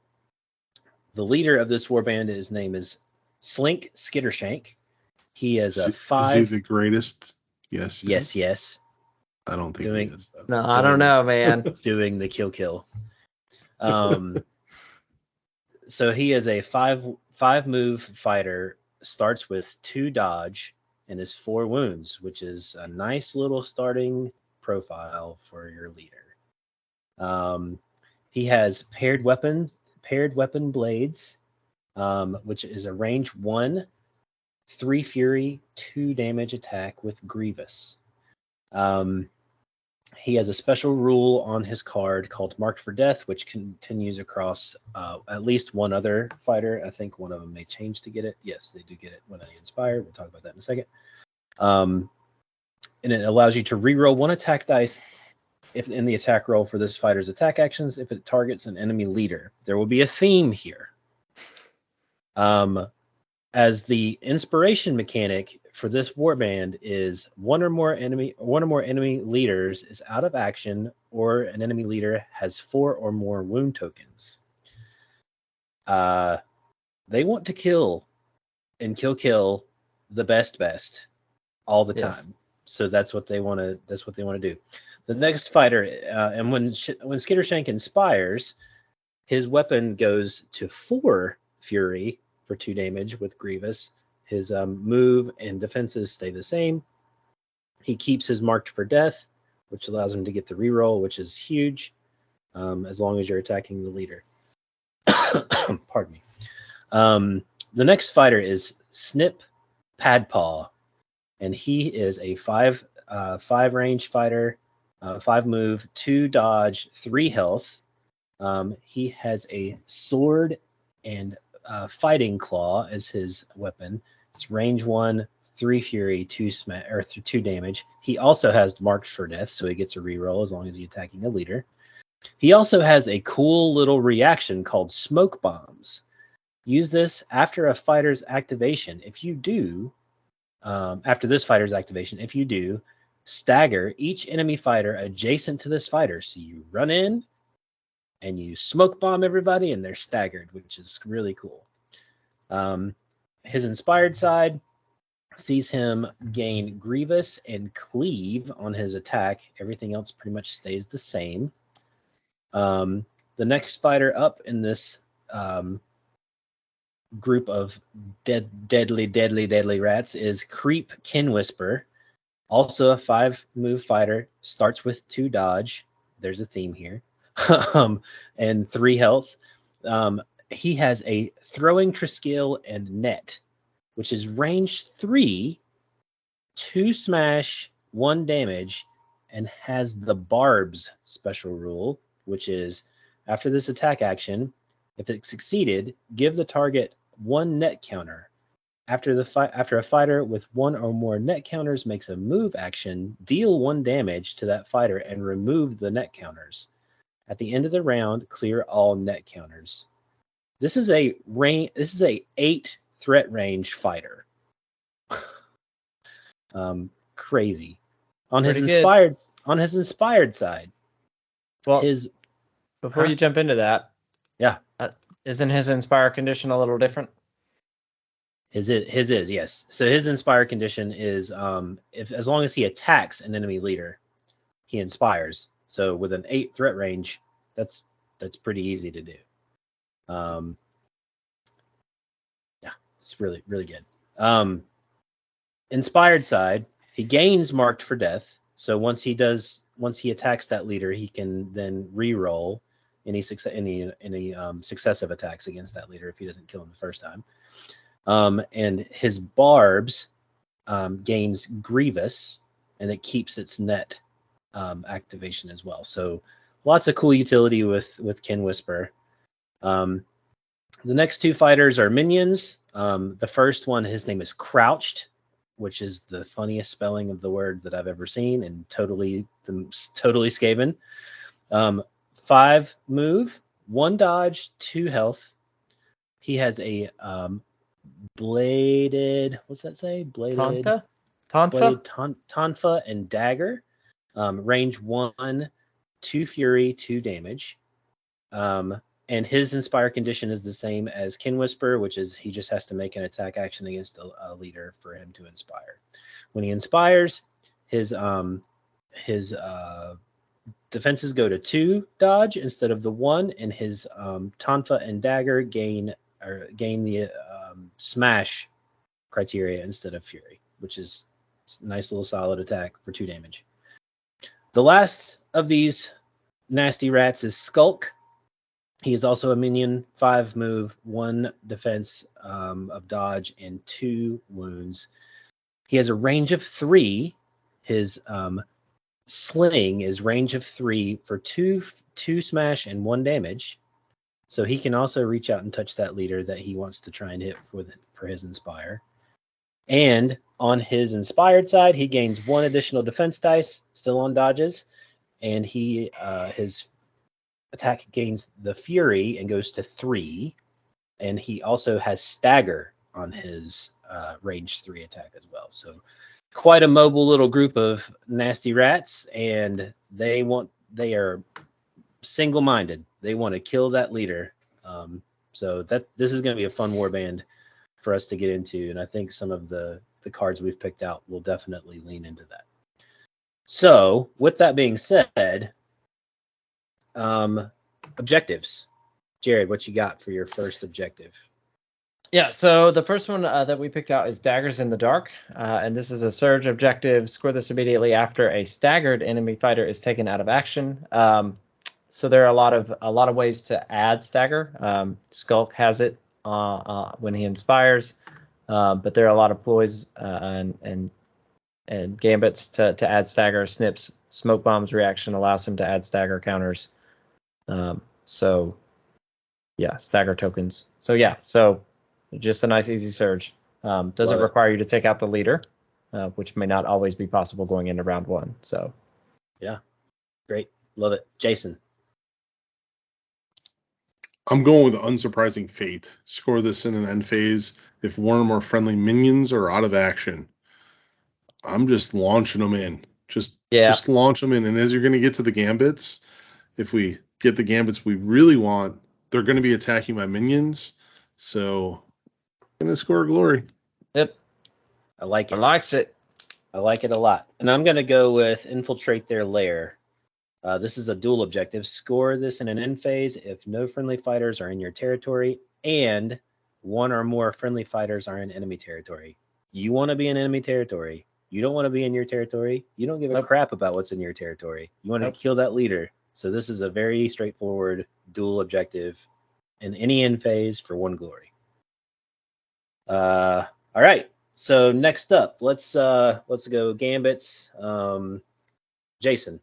the leader of this warband, his name is Slink Skittershank. He is a 5. Is he the greatest? Yes. Yes. I don't think he is, though. No, I don't know, man. Doing the kill. So he is a 5-move fighter, starts with 2 dodge and is 4 wounds, which is a nice little starting profile for your leader. He has paired weapon blades, which is a range 1, 3 fury, 2 damage attack with Grievous. He has a special rule on his card called Marked for Death, which continues across at least one other fighter. I think one of them may change to get it. Yes, they do get it when they inspire. We'll talk about that in a second. And it allows you to reroll 1 attack dice if in the attack roll for this fighter's attack actions if it targets an enemy leader. There will be a theme here. As the inspiration mechanic for this warband is one or more enemy leaders is out of action, or an enemy leader has 4 or more wound tokens. They want to kill the best all the time. Yes. So that's what they want to do. The next fighter, and when Skittershank inspires, his weapon goes to 4 fury for 2 damage with Grievous. His move and defenses stay the same. He keeps his Marked for Death, which allows him to get the reroll, which is huge, as long as you're attacking the leader. Pardon me. The next fighter is Snip Padpaw, and he is a 5 range fighter, 5 move, 2 dodge, 3 health. He has a sword and fighting claw as his weapon. It's range 1, 3 fury, 2 smash, or 2 damage. He also has marked for death, so he gets a reroll as long as he's attacking a leader. He also has a cool little reaction called smoke bombs. Use this after a fighter's activation. If you do, after this fighter's activation, if you do, stagger each enemy fighter adjacent to this fighter. So you run in and you smoke bomb everybody and they're staggered, which is really cool. His inspired side sees him gain Grievous and Cleave on his attack. Everything else pretty much stays the same. The next fighter up in this group of deadly rats is Creep Kin Whisper. Also a 5-move fighter. Starts with 2 dodge. There's a theme here. And 3 health. He has a throwing Triskill and net, which is range 3, 2 smash, 1 damage, and has the Barbs special rule, which is after this attack action, if it succeeded, give the target 1 net counter. After a fighter with 1 or more net counters makes a move action, deal 1 damage to that fighter and remove the net counters. At the end of the round, clear all net counters. This is a 8 threat range fighter. Crazy. On his inspired side. Well, before you jump into that, yeah, isn't his inspire condition a little different? His is, yes. So his inspire condition is as long as he attacks an enemy leader, he inspires. So with an 8 threat range, that's pretty easy to do. Yeah, it's really, really good. Inspired side, he gains marked for death. So once he attacks that leader, he can then re-roll any successive attacks against that leader if he doesn't kill him the first time. And his Barbs gains Grievous, and it keeps its net activation as well. So lots of cool utility with Kin Whisper. The next 2 fighters are minions. The first one, his name is Crouched, which is the funniest spelling of the word that I've ever seen, and totally Skaven. 5 move, 1 dodge, 2 health. He has a bladed, what's that say? Bladed Tonfa and dagger. Range 1, 2 fury, 2 damage. And his inspire condition is the same as Kin Whisper, which is he just has to make an attack action against a leader for him to inspire. When he inspires, his defenses go to 2 dodge instead of the 1, and his Tonfa and dagger gain the smash criteria instead of fury, which is a nice little solid attack for 2 damage. The last of these nasty rats is Skulk. He is also a minion, 5 move, 1 defense of dodge, and 2 wounds. He has a range of 3. His sling is range of 3 for 2 smash and 1 damage. So he can also reach out and touch that leader that he wants to try and hit for his inspire. And on his inspired side, he gains 1 additional defense dice, still on dodges, and his attack gains the fury and goes to 3, and he also has stagger on his range 3 attack as well. So quite a mobile little group of nasty rats, and they are single-minded. They want to kill that leader. So this is going to be a fun warband for us to get into, and I think some of the cards we've picked out will definitely lean into that. So with that being said, objectives. Jared, what you got for your first objective? Yeah, so the first one that we picked out is Daggers in the Dark, and this is a surge objective. Score this immediately after a staggered enemy fighter is taken out of action. So there are a lot of ways to add stagger. Skulk has it when he inspires, but there are a lot of ploys and gambits to add stagger. Snips, smoke bombs reaction allows him to add stagger counters. So yeah, stagger tokens. So yeah, so just a nice easy surge. Doesn't Love it. require you to take out the leader, which may not always be possible going into round 1. So Great. Love it. Jason. I'm going with Unsurprising Fate. Score this in an end phase if one or more friendly minions are out of action. I'm just launching them in. Just launch them in. And as you're going to get to the gambits, if we get the gambits we really want, they're going to be attacking my minions. So I'm going to score glory. Yep. I like it. I likes it. I like it a lot. And I'm going to go with Infiltrate Their Lair. This is a dual objective. Score this in an end phase if no friendly fighters are in your territory and one or more friendly fighters are in enemy territory. You want to be in enemy territory. You don't want to be in your territory. You don't give a crap about what's in your territory. You want to kill that leader. So this is a very straightforward dual objective in any end phase for 1 glory. All right. So next up, let's go gambits. Jason,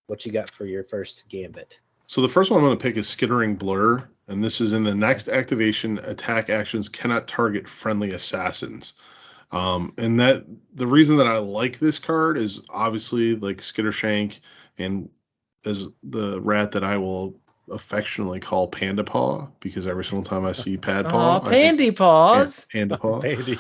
what you got for your first gambit? So the first one I'm going to pick is Skittering Blur, and this is in the next activation. Attack actions cannot target friendly assassins. And that the reason that I like this card is obviously like Skittershank, and as the rat that I will affectionately call Panda Paw, because every single time I see Pad Paw, Pandy Paws. Panda Paw. Pandy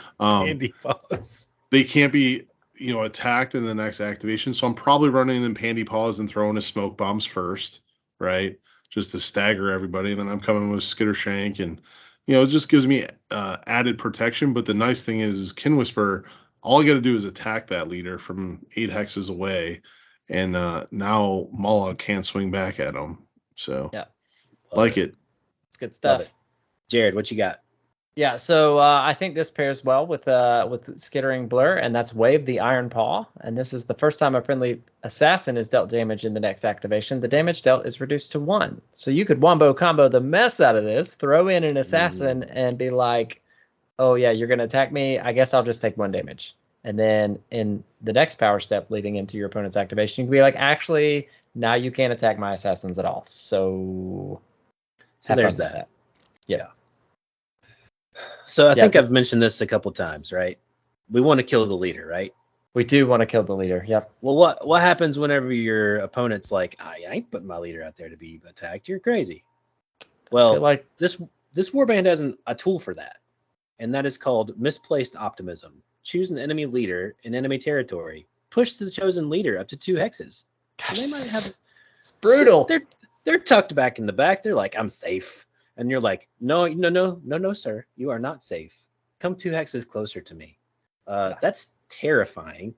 Paws. They can't be, attacked in the next activation. So I'm probably running in Pandy Paws and throwing his smoke bombs first, right? Just to stagger everybody. And then I'm coming with Skittershank, and it just gives me added protection. But the nice thing is Kin Whisper, all I got to do is attack that leader from 8 hexes away, and now Mala can't swing back at him. So yeah, like it. It's good stuff. Jared, what you got? Yeah, so I think this pairs well with Skittering Blur, and that's Wave the Iron Paw. And this is the first time a friendly assassin is dealt damage in the next activation. The damage dealt is reduced to 1. So you could wombo combo the mess out of this, throw in an assassin, and be like, oh yeah, you're going to attack me. I guess I'll just take 1 damage. And then in the next power step leading into your opponent's activation, you can be like, actually, now you can't attack my assassins at all. So there's that. Yeah. So I think I've mentioned this a couple times, right? We want to kill the leader, right? We do want to kill the leader. Yep. Well, what happens whenever your opponent's like, I ain't putting my leader out there to be attacked. You're crazy. Well, like this warband has a tool for that, and that is called Misplaced Optimism. Choose an enemy leader in enemy territory. Push the chosen leader up to 2 hexes. Gosh, so they might have. It's brutal. So they're tucked back in the back. They're like, I'm safe. And you're like, no, sir. You are not safe. Come 2 hexes closer to me. That's terrifying.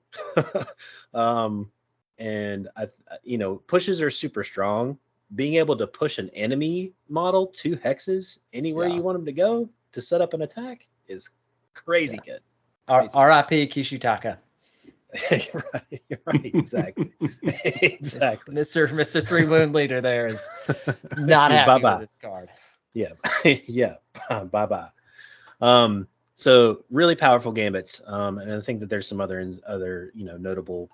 And pushes are super strong. Being able to push an enemy model 2 hexes anywhere you want them to go to set up an attack is crazy good. R.I.P. Kishitaka. You're right. Exactly. Exactly. Mr. 3 wound leader there is not happy with this card. Yeah. Yeah. Bye. So really powerful gambits. And I think that there's some other notable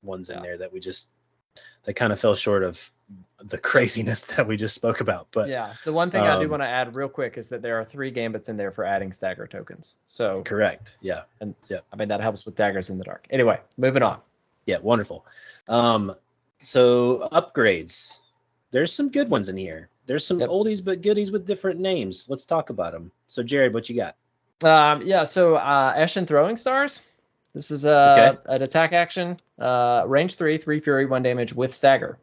ones in there that kind of fell short of the craziness that we just spoke about. But yeah, the one thing I do want to add real quick is that there are 3 gambits in there for adding stagger tokens. So correct. Yeah. And I mean, that helps with daggers in the dark. Anyway, moving on. Yeah. Wonderful. So upgrades, there's some good ones in here. There's some oldies but goodies with different names. Let's talk about them. So Jared, what you got? So Eshin Throwing Stars. This is an attack action, range 3 fury, 1 damage with stagger.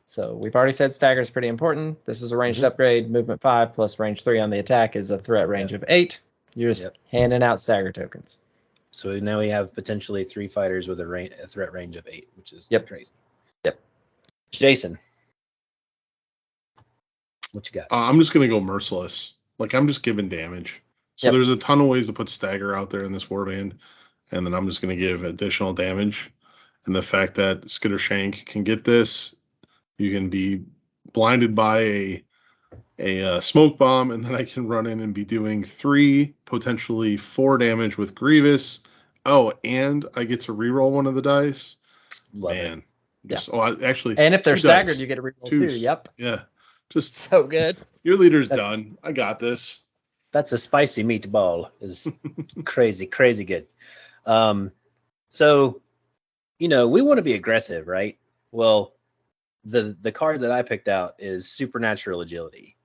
So we've already said stagger is pretty important. This is a ranged upgrade. Movement 5 plus range 3 on the attack is a threat range of 8. You're just handing out stagger tokens. So now we have potentially 3 fighters with a threat range of 8, which is crazy. Yep. Jason, what you got? I'm just going to go merciless. Like, I'm just giving damage. So there's a ton of ways to put stagger out there in this warband, and then I'm just going to give additional damage. And the fact that Skittershank can get this, you can be blinded by a smoke bomb, and then I can run in and be doing 3, potentially 4 damage with Grievous. Oh, and I get to reroll one of the dice. Love it. And if they're staggered, you get to reroll 2. Yep. Yeah. Just so good. Your leader's done. I got this. That's a spicy meatball. Is crazy, crazy good. So, we want to be aggressive, right? Well, the card that I picked out is Supernatural Agility.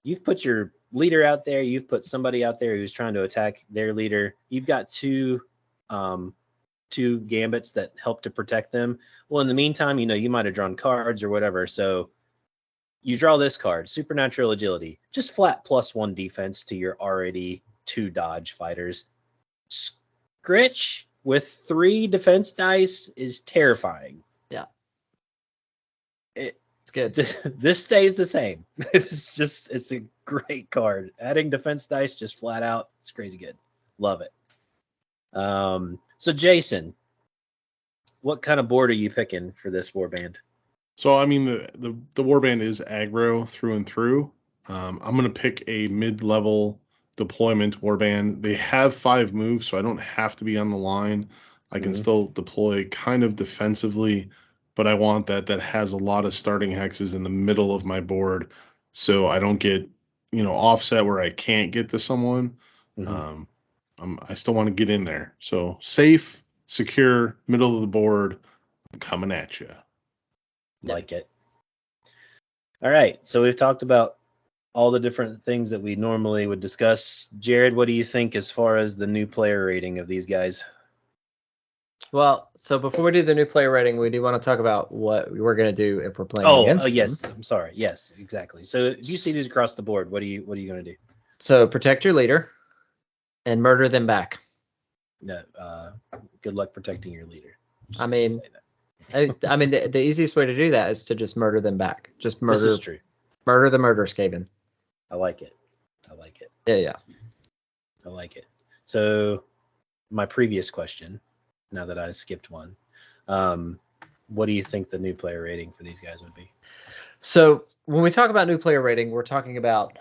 You've put your leader out there. You've put somebody out there who's trying to attack their leader. You've got two gambits that help to protect them. Well, in the meantime, you might have drawn cards or whatever. So you draw this card, Supernatural Agility, just flat +1 defense to your already 2 dodge fighters. Scritch with 3 defense dice is terrifying. Yeah. It's good. This stays the same. It's a great card. Adding defense dice just flat out, it's crazy good. Love it. So Jason, what kind of board are you picking for this warband? So I mean the warband is aggro through and through. I'm gonna pick a mid-level deployment warband. They have 5 moves, so I don't have to be on the line. I can still deploy kind of defensively, but I want that has a lot of starting hexes in the middle of my board, so I don't get offset where I can't get to someone. I still want to get in there. So safe, secure, middle of the board. I'm coming at you. Like it. All right. So we've talked about all the different things that we normally would discuss. Jared, what do you think as far as the new player rating of these guys? Well, so before we do the new player rating, we do want to talk about what we're going to do if we're playing against them. Yes. I'm sorry. Yes, exactly. So if you see these across the board, what are you going to do? So protect your leader and murder them back. No, good luck protecting your leader. I mean, the easiest way to do that is to just murder them back. Just murder. This is true. Murder the murder Skaven. I like it. Yeah. I like it. So my previous question, now that I skipped one, what do you think the new player rating for these guys would be? So when we talk about new player rating, we're talking about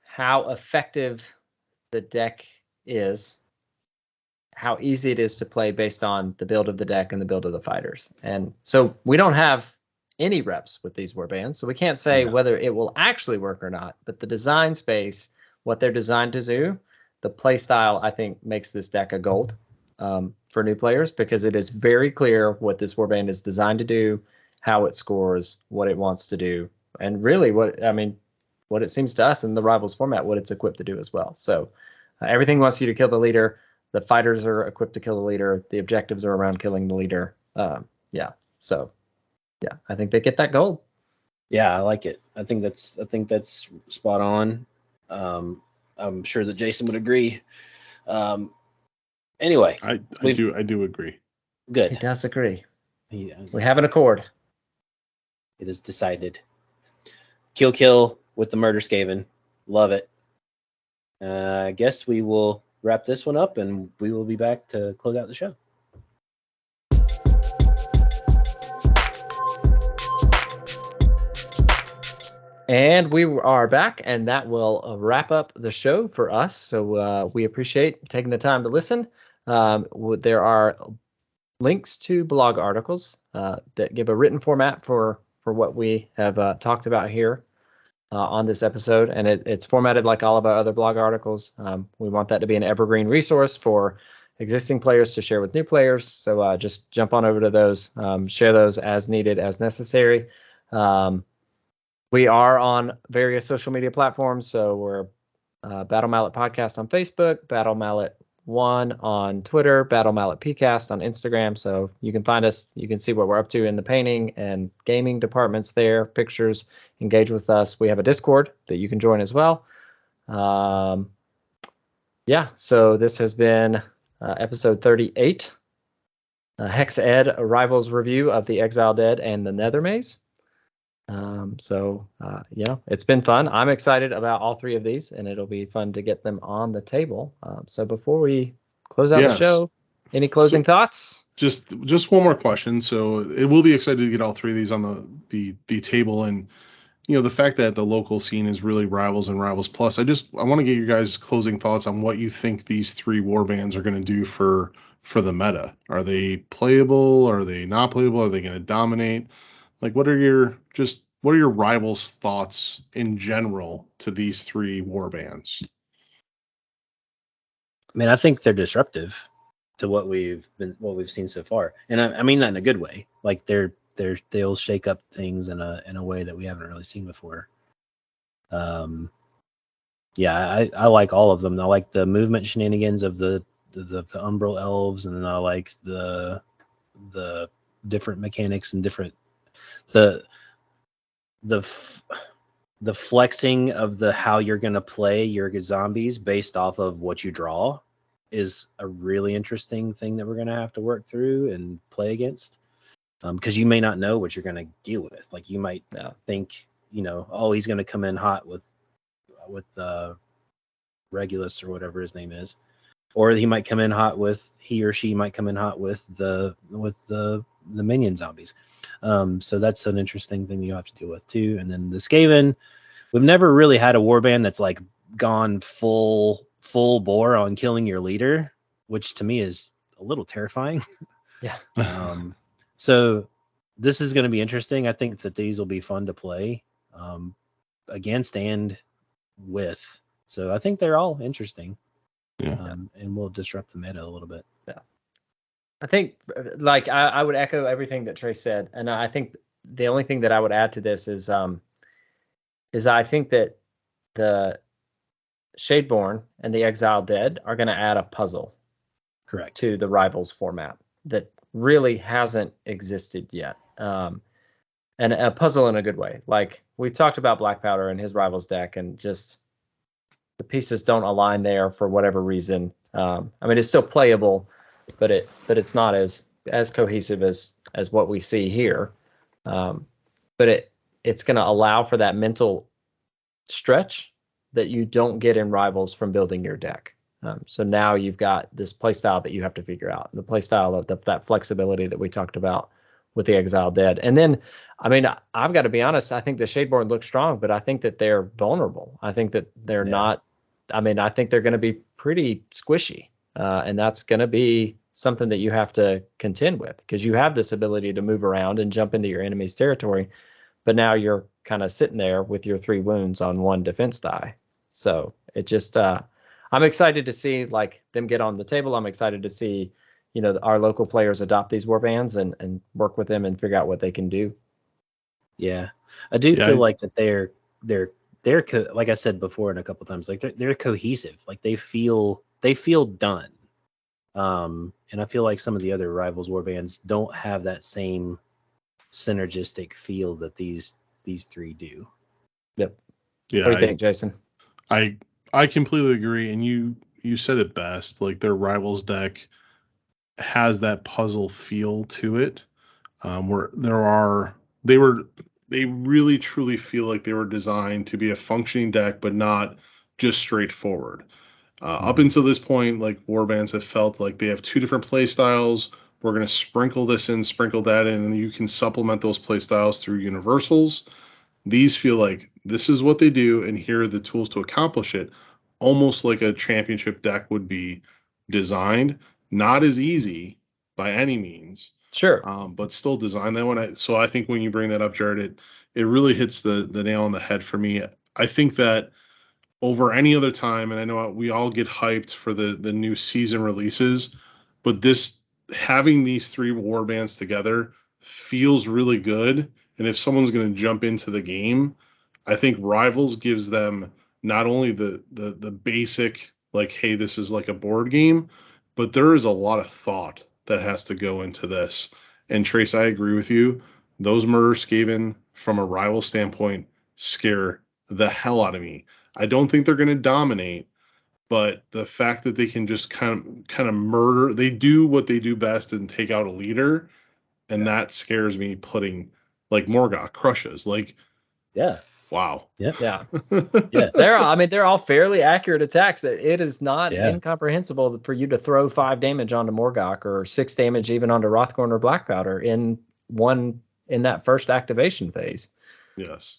how effective the deck is, how easy it is to play based on the build of the deck and the build of the fighters. And so we don't have any reps with these warbands, so we can't say whether it will actually work or not. But the design space, what they're designed to do, the play style, I think makes this deck a gold for new players, because it is very clear what this warband is designed to do, how it scores, what it wants to do, and really what it seems to us in the Rivals format, what it's equipped to do as well. So everything wants you to kill the leader. The fighters are equipped to kill the leader. The objectives are around killing the leader. I think they get that gold. Yeah, I like it. I think that's spot on. I'm sure that Jason would agree. Anyway, I do agree. Good. He does agree. Yeah. We have an accord. It is decided. Kill with the murder Skaven. Love it. I guess we will wrap this one up, and we will be back to close out the show. And we are back, and that will wrap up the show for us. So we appreciate taking the time to listen. There are links to blog articles that give a written format for what we have talked about here on this episode, and it's formatted like all of our other blog articles. We want that to be an evergreen resource for existing players to share with new players. So just jump on over to those, share those as needed, as necessary. We are on various social media platforms. So we're Battle Mallet Podcast on Facebook, Battle Mallet 1 on Twitter, Battle Mallet PCast on Instagram. So you can find us. You can see what we're up to in the painting and gaming departments there, pictures, engage with us. We have a Discord that you can join as well. So this has been episode 38, Hex Ed, a Rivals review of the Exiled Dead and the Nethermaze. It's been fun. I'm excited about all 3 of these, and it'll be fun to get them on the table. So before we close out the show, any closing thoughts? Just one more question. So it will be excited to get all 3 of these on the table, and the fact that the local scene is really Rivals and Rivals Plus. I want to get your guys' closing thoughts on what you think these 3 warbands are going to do for the meta. Are they playable? Are they not playable? Are they going to dominate? Like, what are your Rivals thoughts in general to these 3 warbands? I mean, I think they're disruptive to what we've seen so far, and I mean that in a good way. Like they'll shake up things in a way that we haven't really seen before. Yeah, I like all of them. I like the movement shenanigans of the Umbral elves, and then I like the different mechanics and different the flexing of the how you're going to play your zombies based off of what you draw is a really interesting thing that we're going to have to work through and play against, because you may not know what you're going to deal with. Like you might think, oh, he's going to come in hot with Regulus or whatever his name is, or he might come in hot with he or she might come in hot with the minion zombies. So that's an interesting thing you have to deal with too. And then the Skaven, we've never really had a warband that's like gone full bore on killing your leader, which to me is a little terrifying. Yeah. So this is going to be interesting. I think that these will be fun to play against and with. So I think they're all interesting. Yeah. And we'll disrupt the meta a little bit. Yeah. I think like I would echo everything that Trey said. And I think the only thing that I would add to this is I think that the Shadeborn and the Exiled Dead are going to add a puzzle Correct. to the Rivals format that really hasn't existed yet. And a puzzle in a good way. Like we talked about Black Powder and his Rivals deck, and just the pieces don't align there for whatever reason. I mean, it's still playable, but it's not as cohesive as what we see here. But it's going to allow for that mental stretch that you don't get in Rivals from building your deck. So now you've got this playstyle that you have to figure out, the playstyle of that flexibility that we talked about with the Exiled Dead. And then, I mean, I've got to be honest, I think the Shadeborn looks strong, but I think that they're vulnerable. I think that they're not, I mean, I think they're going to be pretty squishy. And that's going to be something that you have to contend with, because you have this ability to move around and jump into your enemy's territory. But now you're kind of sitting there with your 3 wounds on 1 defense die. So it just, I'm excited to see like them get on the table. I'm excited to see, our local players adopt these warbands and work with them and figure out what they can do. Yeah, I do feel like that they're like I said before and a couple times, like they're cohesive. Like they feel done. And I feel like some of the other Rivals warbands don't have that same synergistic feel that these 3 do. Yep. Yeah. What do you think, Jason? I completely agree, and you said it best. Like their Rivals deck has that puzzle feel to it, where they really truly feel like they were designed to be a functioning deck, but not just straightforward. Up until this point, like warbands have felt like they have 2 different play styles. We're going to sprinkle this in, sprinkle that in, and you can supplement those play styles through universals. These feel like this is what they do, and here are the tools to accomplish it, almost like a championship deck would be designed. Not as easy by any means. Sure. But still designed that one. So I think when you bring that up, Jared, it really hits the nail on the head for me. I think that over any other time, and I know we all get hyped for the new season releases, but having these 3 warbands together feels really good. And if someone's going to jump into the game, I think Rivals gives them not only the basic, like, hey, this is like a board game, but there is a lot of thought that has to go into this. And Trace, I agree with you. Those Murder Skaven, from a rival standpoint, scare the hell out of me. I don't think they're going to dominate, but the fact that they can just kind of murder, they do what they do best and take out a leader, and that scares me. Putting like Morgoth crushes, like, wow, yeah. They're all fairly accurate attacks. It is not incomprehensible for you to throw 5 damage onto Morgoth or 6 damage even onto Rothgorn or Black Powder in that first activation phase. Yes.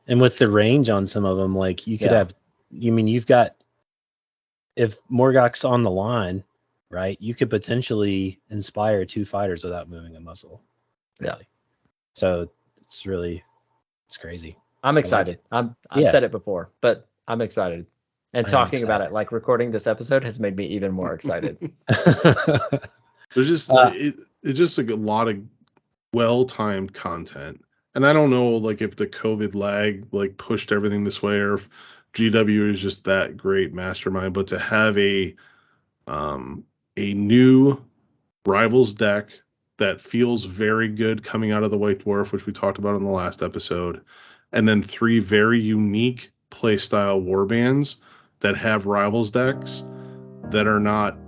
And with the range on some of them, like you could have, you've got, if Morgoth's on the line, right, you could potentially inspire 2 fighters without moving a muscle. Really. Yeah. So it's crazy. I'm excited. I've said it before, but I'm excited. And I am talking about it, excited. like recording this episode, has made me even more excited. There's just it's just like a lot of well-timed content. And I don't know like if the COVID lag like pushed everything this way or if GW is just that great mastermind, but to have a new Rivals deck that feels very good coming out of the White Dwarf, which we talked about in the last episode, and then 3 very unique playstyle warbands that have Rivals decks that are not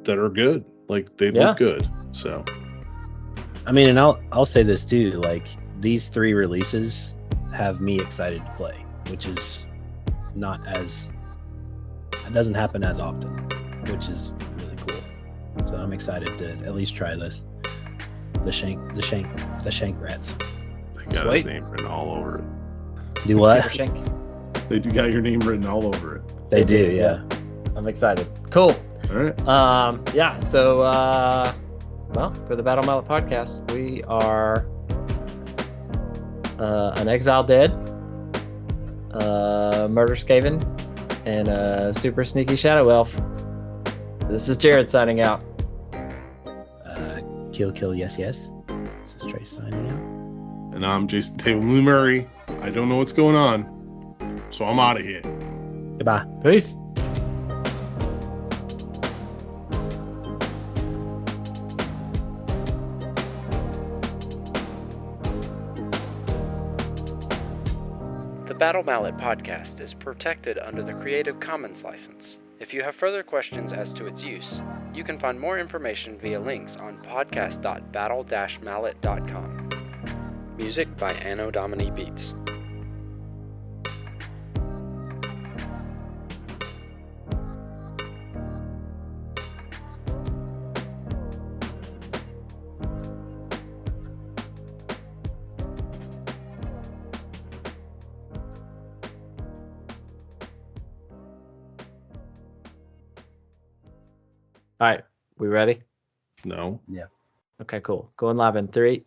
that are good. Like they Yeah. look good. So I mean, and I'll say this too. Like these 3 releases have me excited to play, which is not as it doesn't happen as often, which is really cool. So I'm excited to at least try this. The shank rats. they got Sweet. his name written all over it. Do what? Skittershank. They got your name written all over it. They do, yeah. I'm excited. Cool. All right. Yeah. So, well, for the Battle Mallet podcast, we are an Exiled Dead, Murder Skaven, and a super sneaky Shadow Elf. This is Jared signing out. Kill, yes. This is Trey signing out. And I'm Jason Table Murray. I don't know what's going on, so I'm out of here. Goodbye. Peace. The Battle Mallet podcast is protected under the Creative Commons license. If you have further questions as to its use, you can find more information via links on podcast.battle-mallet.com. Music by Anno Domini Beats. All right, we ready? No. Yeah. Okay, cool. Going live in 3,